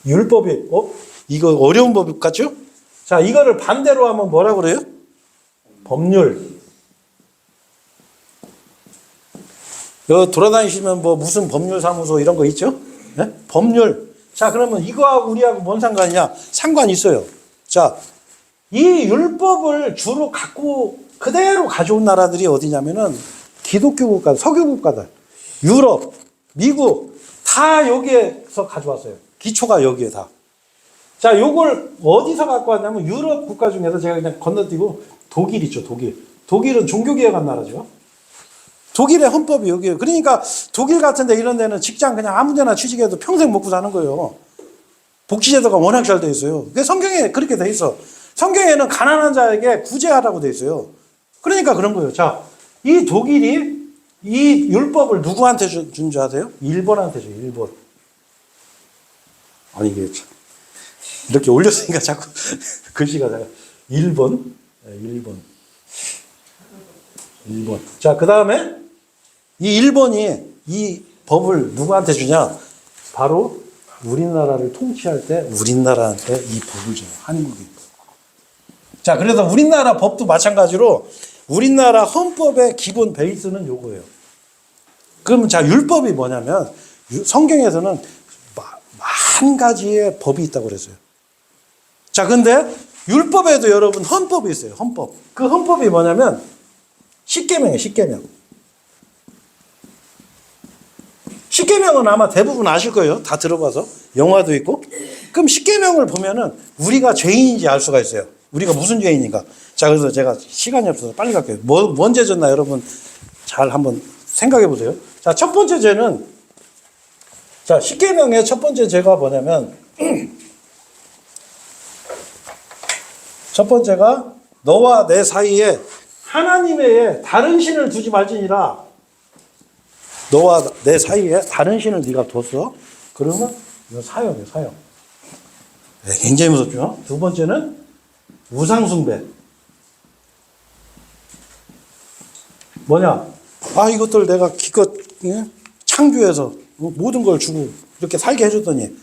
율법이 이거 어려운 법 같죠? 자, 이거를 반대로 하면 뭐라고 그래요? 법률. 여기 돌아다니시면 뭐 무슨 법률사무소 이런 거 있죠? 네? 법률. 자, 그러면 이거하고 우리하고 뭔 상관이냐? 상관이 있어요. 자, 이 율법을 주로 그대로 가져온 나라들이 어디냐면은 기독교 국가, 석유 국가들, 유럽, 미국 다 여기에서 가져왔어요. 기초가 여기에 다. 자, 요걸 어디서 갖고 왔냐면 유럽 국가 중에서 제가 그냥 건너뛰고 독일 있죠, 독일. 독일은 종교개혁한 나라죠. 독일의 헌법이 여기에요. 그러니까 독일 같은 데 이런 데는 직장 그냥 아무 데나 취직해도 평생 먹고 사는 거예요. 복지제도가 워낙 잘 돼 있어요. 성경에 그렇게 돼 있어. 성경에는 가난한 자에게 구제하라고 돼 있어요. 그러니까 그런 거예요. 자, 이 독일이 이 율법을 누구한테 준 줄 아세요? 일본한테 줘요, 일본. 아니, 이게 참. 이렇게 올렸으니까 자꾸 글씨가 제가 일본. 자, 그 다음에 이 일본이 이 법을 누구한테 주냐? 바로 우리나라를 통치할 때 우리나라한테 이 법을 줘요. 한국이. 자, 그래서 우리나라 법도 마찬가지로 우리나라 헌법의 기본 베이스는 요거예요. 그러면 자, 율법이 뭐냐면 성경에서는 한 가지의 법이 있다고 그랬어요. 자, 근데 율법에도 여러분 헌법이 있어요. 헌법. 그 헌법이 뭐냐면 십계명이에요. 십계명. 십계명은 아마 대부분 아실 거예요. 다 들어봐서. 영화도 있고. 그럼 십계명을 보면은 우리가 죄인인지 알 수가 있어요. 우리가 무슨 죄인인가. 자, 그래서 제가 시간이 없어서 빨리 갈게요. 뭔 죄졌나 여러분 잘 한번 생각해 보세요. 자, 첫 번째 죄는 자, 십계명의 첫 번째 죄가 뭐냐면 첫 번째가 너와 내 사이에 하나님 외에 다른 신을 두지 말지니라. 너와 내 사이에 다른 신을 네가 뒀어. 그러면 이거 사형이에요, 사형. 네, 굉장히 무섭죠. 두 번째는 우상숭배. 뭐냐? 이것들 내가 기껏 창조해서 모든 걸 주고 이렇게 살게 해줬더니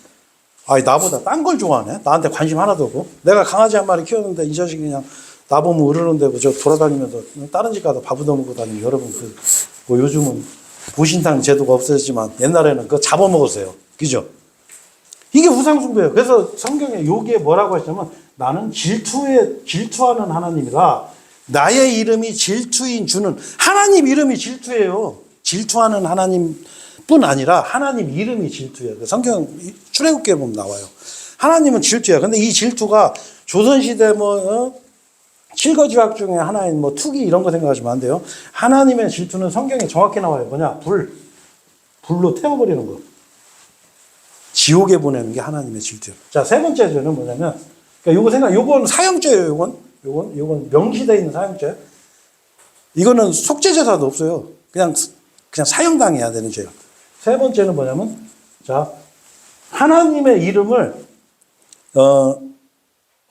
나보다 딴 걸 좋아하네. 나한테 관심 하나도 없고. 내가 강아지 한 마리 키웠는데 이 자식이 그냥 나보면 으르는데 저 돌아다니면서 다른 집 가서 밥 얻어먹고 다니면 여러분 뭐 요즘은 보신탕 제도가 없어졌지만 옛날에는 그거 잡아먹었어요. 그죠? 이게 우상숭배예요. 그래서 성경에 여기에 뭐라고 하시냐면 나는 질투하는 하나님이다. 나의 이름이 질투인 주는 하나님 이름이 질투예요. 질투하는 하나님뿐 아니라 하나님 이름이 질투예요. 성경 출애굽기에 보면 나와요. 하나님은 질투야. 근데 이 질투가 조선시대 칠거지학 중에 하나인 투기 이런 거 생각하시면 안 돼요. 하나님의 질투는 성경에 정확히 나와요. 뭐냐? 불. 불로 태워버리는 거. 지옥에 보내는 게 하나님의 질투예요. 자, 세 번째 죄는 뭐냐면, 그러니까 요건 사형죄예요, 요건 명시되어 있는 사형죄. 이거는 속죄제사도 없어요. 그냥 사형당해야 되는 죄예요. 세 번째는 뭐냐면, 자, 하나님의 이름을,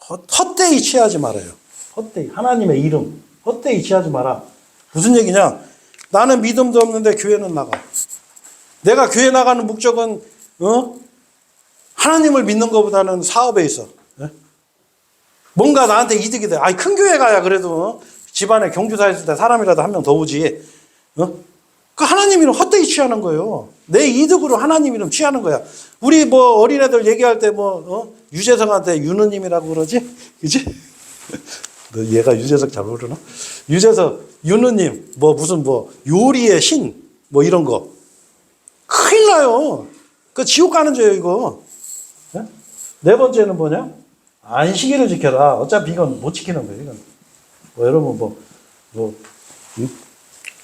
헛되이 취하지 말아요. 헛되이. 하나님의 이름. 헛되이 취하지 마라. 무슨 얘기냐? 나는 믿음도 없는데 교회는 나가. 내가 교회 나가는 목적은, 하나님을 믿는 것보다는 사업에 있어. 뭔가 나한테 이득이 돼. 아니, 큰 교회 가야 그래도 집안에 경주사 있을 때 사람이라도 한 명 더 오지. 그 하나님 이름 헛되이 취하는 거예요. 내 이득으로 하나님 이름 취하는 거야. 우리 뭐 어린애들 얘기할 때 유재석한테 윤우님이라고 그러지? 그지? 너 얘가 유재석 잘 모르나? 유재석, 윤우님, 무슨 요리의 신, 이런 거. 큰일 나요. 그 지옥 가는 죄예요, 이거. 네 번째는 뭐냐? 안식일을 지켜라. 어차피 이건 못 지키는 거예요, 이건. 여러분,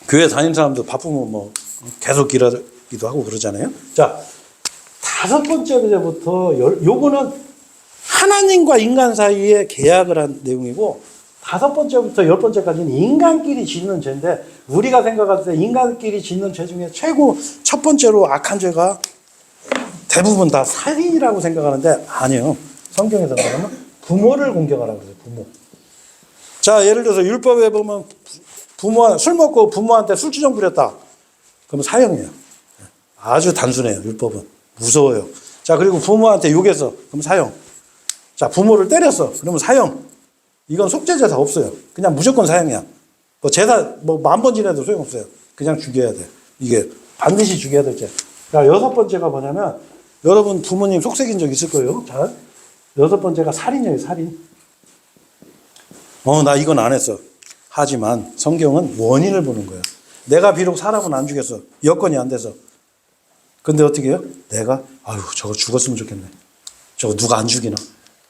교회 다니는 사람도 바쁘면 계속 일하기도 하고 그러잖아요. 자, 다섯 번째 죄부터, 요거는 하나님과 인간 사이에 계약을 한 내용이고, 다섯 번째부터 열 번째까지는 인간끼리 짓는 죄인데, 우리가 생각할 때 인간끼리 짓는 죄 중에 최고 첫 번째로 악한 죄가 대부분 다 살인이라고 생각하는데, 아니요. 성경에서 말하면 부모를 공격하라고 그래요, 부모. 자, 예를 들어서 율법에 보면 술 먹고 부모한테 술주정 부렸다. 그럼 사형이에요. 아주 단순해요, 율법은. 무서워요. 자, 그리고 부모한테 욕해서, 그럼 사형. 자, 부모를 때렸어. 그러면 사형. 이건 속죄제사 없어요. 그냥 무조건 사형이야. 제사, 10,000번 지내도 소용없어요. 그냥 죽여야 돼. 이게 반드시 죽여야 될 죄. 자, 여섯 번째가 뭐냐면, 여러분 부모님 속삭인 적 있을 거예요. 자, 여섯 번째가 살인이에요, 살인. 나 이건 안 했어. 하지만 성경은 원인을 보는 거예요. 내가 비록 사람은 안 죽였어. 여건이 안 돼서. 근데 어떻게 해요? 내가, 저거 죽었으면 좋겠네. 저거 누가 안 죽이나?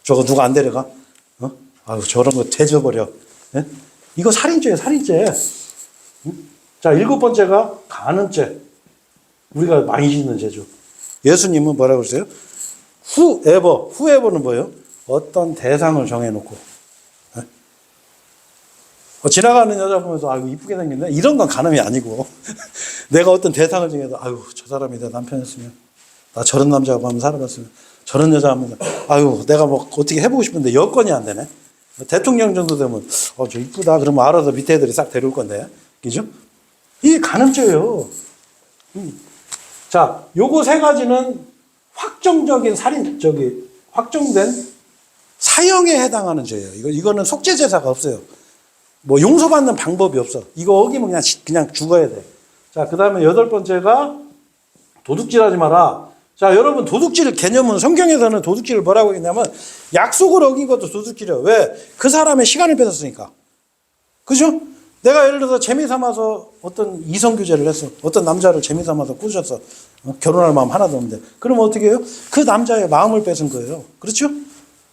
저거 누가 안 데려가? 저런 거 태져버려. 네? 이거 살인죄예요, 살인죄. 자, 일곱 번째가 간음죄. 우리가 많이 짓는 죄죠. 예수님은 뭐라고 그러세요? 후에버는 뭐예요? 어떤 대상을 정해놓고. 네? 지나가는 여자 보면서, 이쁘게 생겼네? 이런 건 간음이 아니고. 내가 어떤 대상을 정해서, 저 사람이 내 남편이었으면, 나 저런 남자하고 한번 살아봤으면, 저런 여자 하면, 내가 어떻게 해보고 싶은데 여건이 안 되네? 대통령 정도 되면, 저 이쁘다. 그러면 알아서 밑에 애들이 싹 데려올 건데. 그죠? 이게 간음죄예요. 자, 요거 세 가지는 확정적인 확정된 사형에 해당하는 죄예요. 이거는 속죄제사가 없어요. 용서받는 방법이 없어. 이거 어기면 그냥 죽어야 돼. 자, 그 다음에 여덟 번째가 도둑질 하지 마라. 자, 여러분, 도둑질 개념은 성경에서는 도둑질을 뭐라고 했냐면 약속을 어긴 것도 도둑질이에요. 왜? 그 사람의 시간을 뺏었으니까. 그죠? 내가 예를 들어서 재미삼아서 어떤 이성교제를 했어. 어떤 남자를 재미삼아서 꾸셨어. 결혼할 마음 하나도 없는데. 그러면 어떻게 해요? 그 남자의 마음을 뺏은 거예요. 그렇죠?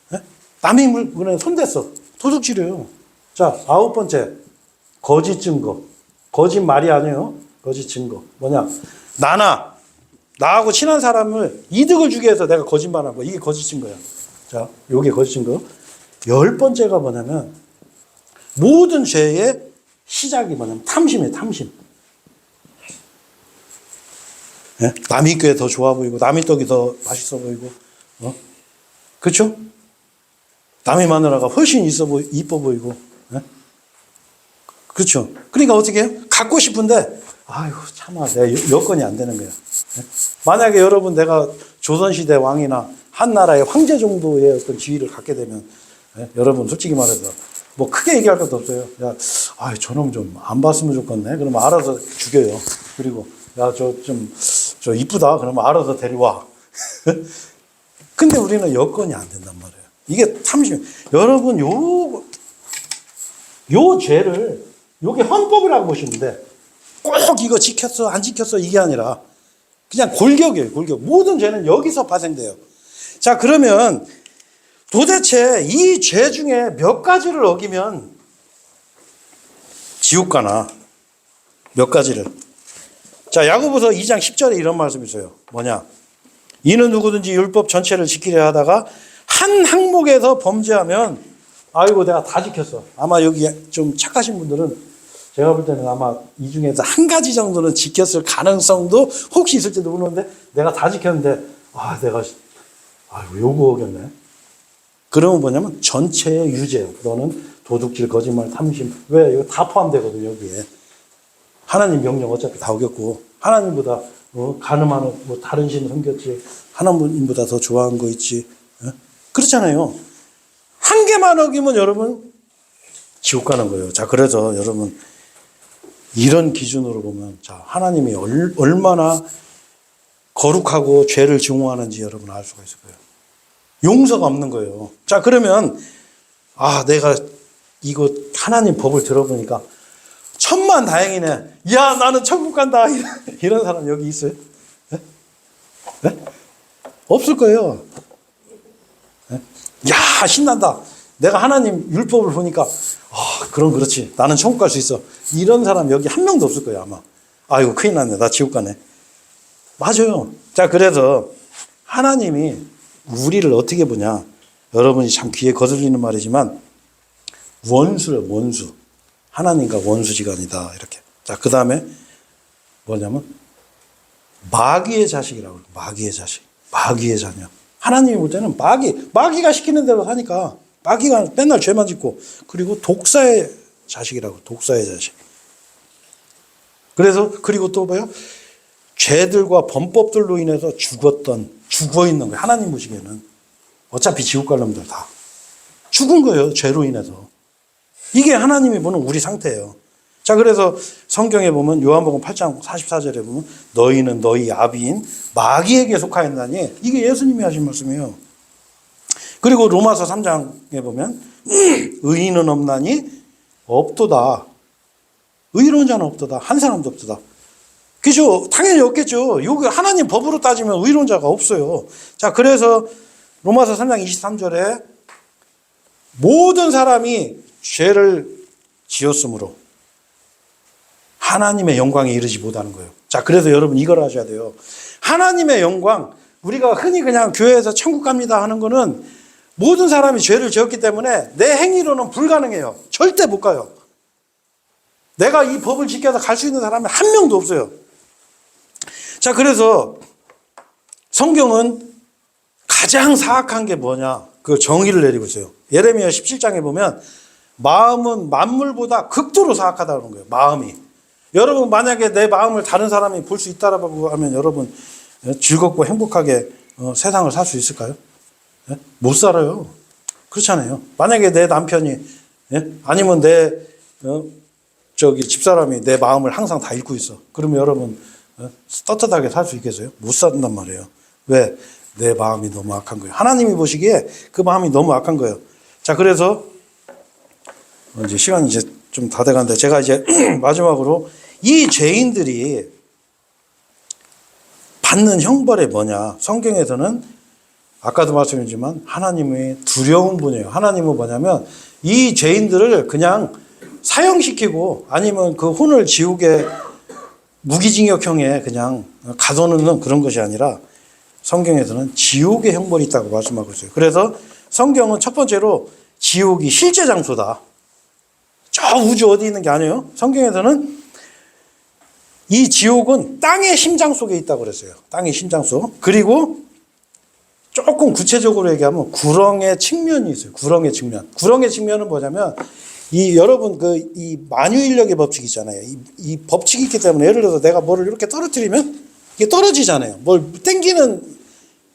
네? 남의 물건에 손댔어. 도둑질이에요. 자, 아홉 번째. 거짓 증거. 거짓말이 아니에요. 거짓 증거. 뭐냐? 나하고 친한 사람을 이득을 주기 위해서 내가 거짓말한 거. 이게 거짓 증거야. 자, 요게 거짓 증거. 열 번째가 뭐냐면 모든 죄의 시작이 뭐냐면 탐심이에요, 탐심. 네? 남이 게 더 좋아 보이고, 남이 떡이 더 맛있어 보이고, 그렇죠? 남의 마누라가 훨씬 이뻐 보이고, 네? 그렇죠? 그러니까 어떻게 해요? 갖고 싶은데, 참아, 내 여건이 안 되는 거야. 네? 만약에 여러분 내가 조선시대 왕이나 한 나라의 황제 정도의 어떤 지위를 갖게 되면, 네? 여러분 솔직히 말해서, 크게 얘기할 것도 없어요. 저놈 좀 안 봤으면 좋겠네. 그러면 알아서 죽여요. 그리고, 저 이쁘다. 그러면 알아서 데려와. 근데 우리는 여건이 안 된단 말이에요. 이게 탐심. 여러분, 요 죄를, 요게 헌법이라고 보시면 돼. 꼭 이거 지켰어, 안 지켰어, 이게 아니라, 그냥 골격이에요, 골격. 모든 죄는 여기서 발생돼요. 자, 그러면, 도대체 이 죄 중에 몇 가지를 어기면 지옥 가나? 몇 가지를. 자, 야고보서 2장 10절에 이런 말씀이 있어요. 뭐냐? 이는 누구든지 율법 전체를 지키려 하다가 한 항목에서 범죄하면 아이고 내가 다 지켰어. 아마 여기 좀 착하신 분들은 제가 볼 때는 아마 이 중에서 한 가지 정도는 지켰을 가능성도 혹시 있을지도 모르는데 내가 다 지켰는데 내가 요거 어겼네. 그러면 뭐냐면 전체의 유죄예요. 너는 도둑질, 거짓말, 탐심. 왜? 이거 다 포함되거든요, 여기에. 하나님 명령 어차피 다 어겼고, 하나님보다 가늠하는 다른 신 섬겼지, 하나님보다 더 좋아한 거 있지. 그렇잖아요. 한 개만 어기면 여러분 지옥 가는 거예요. 자, 그래서 여러분 이런 기준으로 보면 자, 하나님이 얼마나 거룩하고 죄를 증오하는지 여러분 알 수가 있을 거예요. 용서가 없는 거예요. 자, 그러면 내가 이거 하나님 법을 들어보니까 천만 다행이네. 야, 나는 천국 간다. 이런 사람 여기 있어요? 네? 네? 없을 거예요. 네? 야, 신난다. 내가 하나님 율법을 보니까 그럼 그렇지. 나는 천국 갈 수 있어. 이런 사람 여기 한 명도 없을 거예요, 아마. 아이고, 큰일 났네. 나 지옥 가네. 맞아요. 자, 그래서 하나님이 우리를 어떻게 보냐. 여러분이 참 귀에 거슬리는 말이지만 원수를 원수. 하나님과 원수지간이다. 이렇게. 자, 그 다음에 뭐냐면 마귀의 자식이라고 그래요. 마귀의 자식. 마귀의 자녀. 하나님이 볼 때는 마귀가 시키는 대로 하니까 마귀가 맨날 죄만 짓고 그리고 독사의 자식이라고. 독사의 자식. 그래서 그리고 또 뭐요? 죄들과 범법들로 인해서 죽어 있는 거예요. 하나님 보시기에는. 어차피 지옥 갈 놈들 다. 죽은 거예요. 죄로 인해서. 이게 하나님이 보는 우리 상태예요. 자, 그래서 성경에 보면 요한복음 8장 44절에 보면 너희는 너희 아비인 마귀에게 속하였나니 이게 예수님이 하신 말씀이에요. 그리고 로마서 3장에 보면 의인은 없나니 없도다. 의로운 자는 없도다. 한 사람도 없도다. 그죠? 당연히 없겠죠. 여기 하나님 법으로 따지면 의로운 자가 없어요. 자, 그래서 로마서 3장 23절에 모든 사람이 죄를 지었으므로 하나님의 영광에 이르지 못하는 거예요. 자, 그래서 여러분 이걸 아셔야 돼요. 하나님의 영광, 우리가 흔히 그냥 교회에서 천국 갑니다 하는 거는 모든 사람이 죄를 지었기 때문에 내 행위로는 불가능해요. 절대 못 가요. 내가 이 법을 지켜서 갈 수 있는 사람이 한 명도 없어요. 자, 그래서 성경은 가장 사악한 게 뭐냐? 그 정의를 내리고 있어요. 예레미야 17장에 보면 마음은 만물보다 극도로 사악하다는 거예요. 마음이. 여러분 만약에 내 마음을 다른 사람이 볼 수 있다라고 하면 여러분 즐겁고 행복하게 세상을 살 수 있을까요? 못 살아요. 그렇잖아요. 만약에 내 남편이 아니면 내 집사람이 내 마음을 항상 다 읽고 있어. 그러면 여러분 떳떳하게 살 수 있겠어요? 못 산단 말이에요. 왜? 내 마음이 너무 악한 거예요. 하나님이 보시기에 그 마음이 너무 악한 거예요. 자, 그래서 이제 시간이 이제 좀 다 돼가는데 제가 이제 마지막으로 이 죄인들이 받는 형벌이 뭐냐? 성경에서는 아까도 말씀드렸지만 하나님의 두려운 분이에요. 하나님은 뭐냐면 이 죄인들을 그냥 사형시키고 아니면 그 혼을 지옥에 무기징역형에 그냥 가둬놓는 그런 것이 아니라 성경에서는 지옥의 형벌이 있다고 말씀하고 있어요. 그래서 성경은 첫 번째로 지옥이 실제 장소다. 저 우주 어디 있는 게 아니에요. 성경에서는 이 지옥은 땅의 심장 속에 있다고 그랬어요. 땅의 심장 속. 그리고 조금 구체적으로 얘기하면 구렁의 측면이 있어요. 구렁의 측면. 구렁의 측면은 뭐냐면 여러분 이 만유인력의 법칙 있잖아요. 이 법칙이 있기 때문에 예를 들어서 내가 뭐를 이렇게 떨어뜨리면 이게 떨어지잖아요. 뭘 땡기는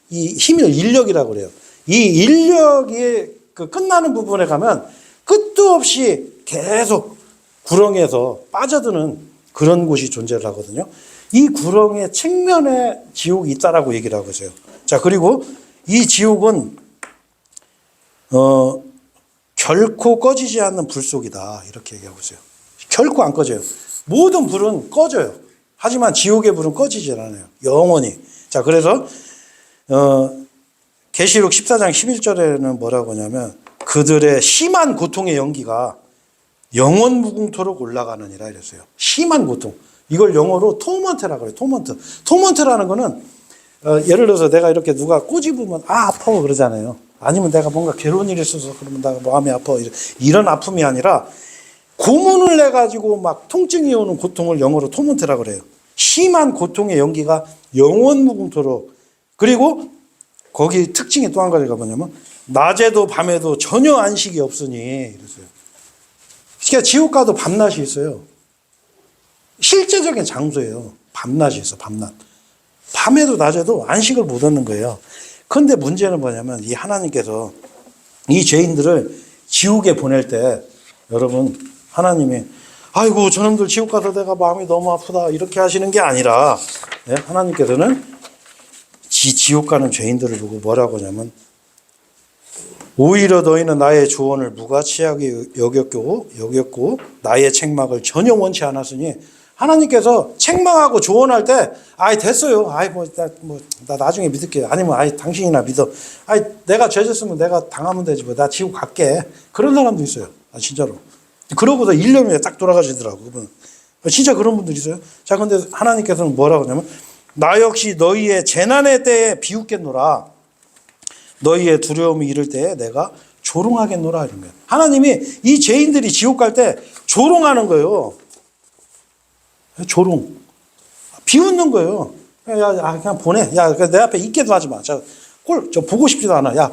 이 힘을 인력이라고 그래요. 이 인력이 그 끝나는 부분에 가면 끝도 없이 계속 구렁에서 빠져드는 그런 곳이 존재를 하거든요. 이 구렁의 측면에 지옥이 있다라고 얘기를 하고 있어요. 자, 그리고 이 지옥은 결코 꺼지지 않는 불 속이다. 이렇게 얘기하고 있어요. 결코 안 꺼져요. 모든 불은 꺼져요. 하지만 지옥의 불은 꺼지지 않아요. 영원히. 자, 그래서 계시록 14장 11절에는 뭐라고 하냐면 그들의 심한 고통의 연기가 영원 무궁토록 올라가느니라 이랬어요. 심한 고통. 이걸 영어로 토먼트라고 그래요. 토먼트. 토먼트라는 거는 예를 들어서 내가 이렇게 누가 꼬집으면 아파 그러잖아요. 아니면 내가 뭔가 괴로운 일이 있어서 그러면 내가 마음이 아파 이런 아픔이 아니라 고문을 내 가지고 막 통증이 오는 고통을 영어로 토먼트라고 그래요. 심한 고통의 연기가 영원 무궁토록. 그리고 거기 특징이 또 한 가지가 뭐냐면 낮에도 밤에도 전혀 안식이 없으니 이랬어요. 그러니까 지옥 가도 밤낮이 있어요. 실제적인 장소예요. 밤낮이 있어, 밤낮. 밤에도 낮에도 안식을 못 얻는 거예요. 그런데 문제는 뭐냐면 이 하나님께서 이 죄인들을 지옥에 보낼 때 여러분 하나님이 아이고 저놈들 지옥 가서 내가 마음이 너무 아프다 이렇게 하시는 게 아니라 하나님께서는 지옥 가는 죄인들을 보고 뭐라고 하냐면 오히려 너희는 나의 조언을 무가치하게 여겼고 나의 책망을 전혀 원치 않았으니 하나님께서 책망하고 조언할 때 아이 됐어요. 아이 나 나중에 믿을게요. 아니면 아이 당신이나 믿어. 아이 내가 죄졌으면 내가 당하면 되지 뭐. 나 지옥 갈게. 그런 사람도 있어요. 진짜로. 그러고서 1년에 딱 돌아가시더라고. 그분. 진짜 그런 분들 있어요. 자, 근데 하나님께서는 뭐라고 하냐면 나 역시 너희의 재난의 때에 비웃겠노라. 너희의 두려움이 이를 때에 내가 조롱하겠노라 이런 거예요. 하나님이 이 죄인들이 지옥 갈 때 조롱하는 거예요. 조롱. 비웃는 거예요. 야, 그냥 보내. 야, 내 앞에 있게도 하지 마. 저 보고 싶지도 않아. 야,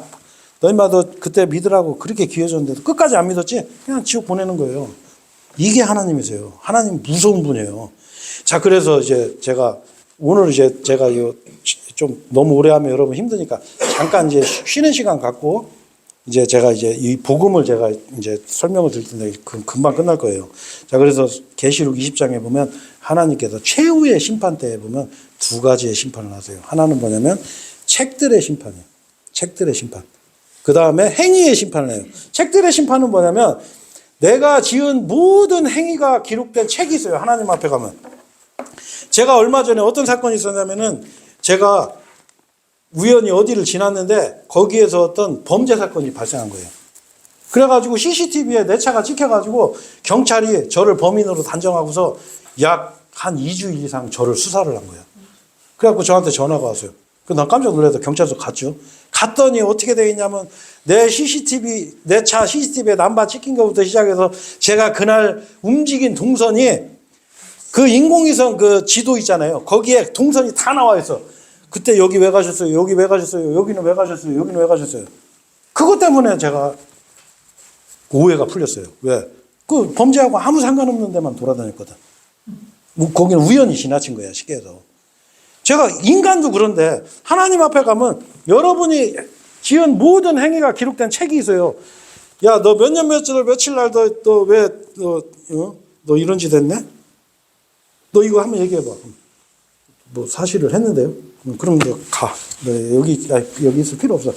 너 인마 너 그때 믿으라고 그렇게 기회 줬는데도 끝까지 안 믿었지? 그냥 지옥 보내는 거예요. 이게 하나님이세요. 하나님 무서운 분이에요. 자, 그래서 이제 제가 오늘 이제 제가 좀 너무 오래 하면 여러분 힘드니까 잠깐 이제 쉬는 시간 갖고 이제 제가 이제 이 복음을 제가 이제 설명을 드릴 텐데 금방 끝날 거예요. 자, 그래서 계시록 20장에 보면 하나님께서 최후의 심판 때에 보면 두 가지의 심판을 하세요. 하나는 뭐냐면 책들의 심판이에요. 책들의 심판. 그 다음에 행위의 심판을 해요. 책들의 심판은 뭐냐면 내가 지은 모든 행위가 기록된 책이 있어요. 하나님 앞에 가면. 제가 얼마 전에 어떤 사건이 있었냐면은 제가 우연히 어디를 지났는데 거기에서 어떤 범죄 사건이 발생한 거예요. 그래가지고 CCTV에 내 차가 찍혀가지고 경찰이 저를 범인으로 단정하고서 약 한 2주 이상 저를 수사를 한 거예요. 그래갖고 저한테 전화가 왔어요. 난 깜짝 놀라서 경찰서 갔죠. 갔더니 어떻게 되어 있냐면 내 차 CCTV에 남바 찍힌 것부터 시작해서 제가 그날 움직인 동선이 그 인공위성 그 지도 있잖아요. 거기에 동선이 다 나와 있어. 그때 여기 왜 가셨어요? 여기 왜 가셨어요? 여기는 왜 가셨어요? 여기는 왜 가셨어요? 그것 때문에 제가 오해가 풀렸어요. 왜? 그 범죄하고 아무 상관없는 데만 돌아다녔거든. 거기는 우연히 지나친 거야, 시계에서. 제가 인간도 그런데 하나님 앞에 가면 여러분이 지은 모든 행위가 기록된 책이 있어요. 야, 너 몇 년 며칠 날 너 이런 짓 했네? 너 이거 한번 얘기해봐. 뭐 사실을 했는데요. 그럼 너 가. 여기 있을 필요 없어.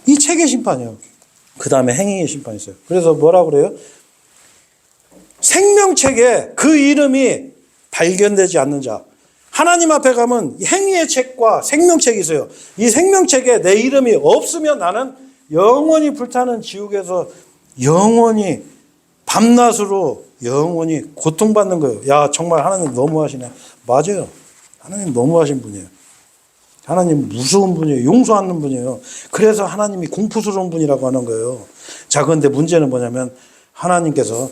이 책의 심판이에요. 그 다음에 행위의 심판이 있어요. 그래서 뭐라고 그래요? 생명책에 그 이름이 발견되지 않는 자. 하나님 앞에 가면 행위의 책과 생명책이 있어요. 이 생명책에 내 이름이 없으면 나는 영원히 불타는 지옥에서 영원히 밤낮으로 영원히 고통받는 거예요. 야, 정말 하나님 너무하시네. 맞아요. 하나님 너무하신 분이에요. 하나님 무서운 분이에요. 용서하는 분이에요. 그래서 하나님이 공포스러운 분이라고 하는 거예요. 자, 그런데 문제는 뭐냐면 하나님께서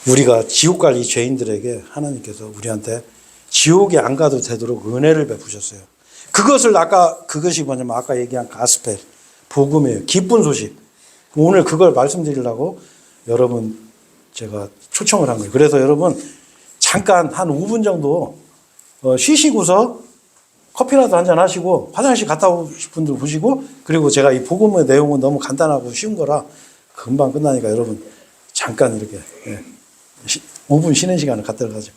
우리가 지옥 갈 이 죄인들에게 하나님께서 우리한테 지옥에 안 가도 되도록 은혜를 베푸셨어요. 그것이 뭐냐면 아까 얘기한 가스펠, 복음이에요. 기쁜 소식. 오늘 그걸 말씀드리려고 여러분 제가 초청을 한 거예요. 그래서 여러분 잠깐 한 5분 정도 쉬시고서 커피라도 한잔 하시고 화장실 갔다 오실 분들 보시고 그리고 제가 이 복음의 내용은 너무 간단하고 쉬운 거라 금방 끝나니까 여러분 잠깐 이렇게 5분 쉬는 시간을 갖도록 하죠.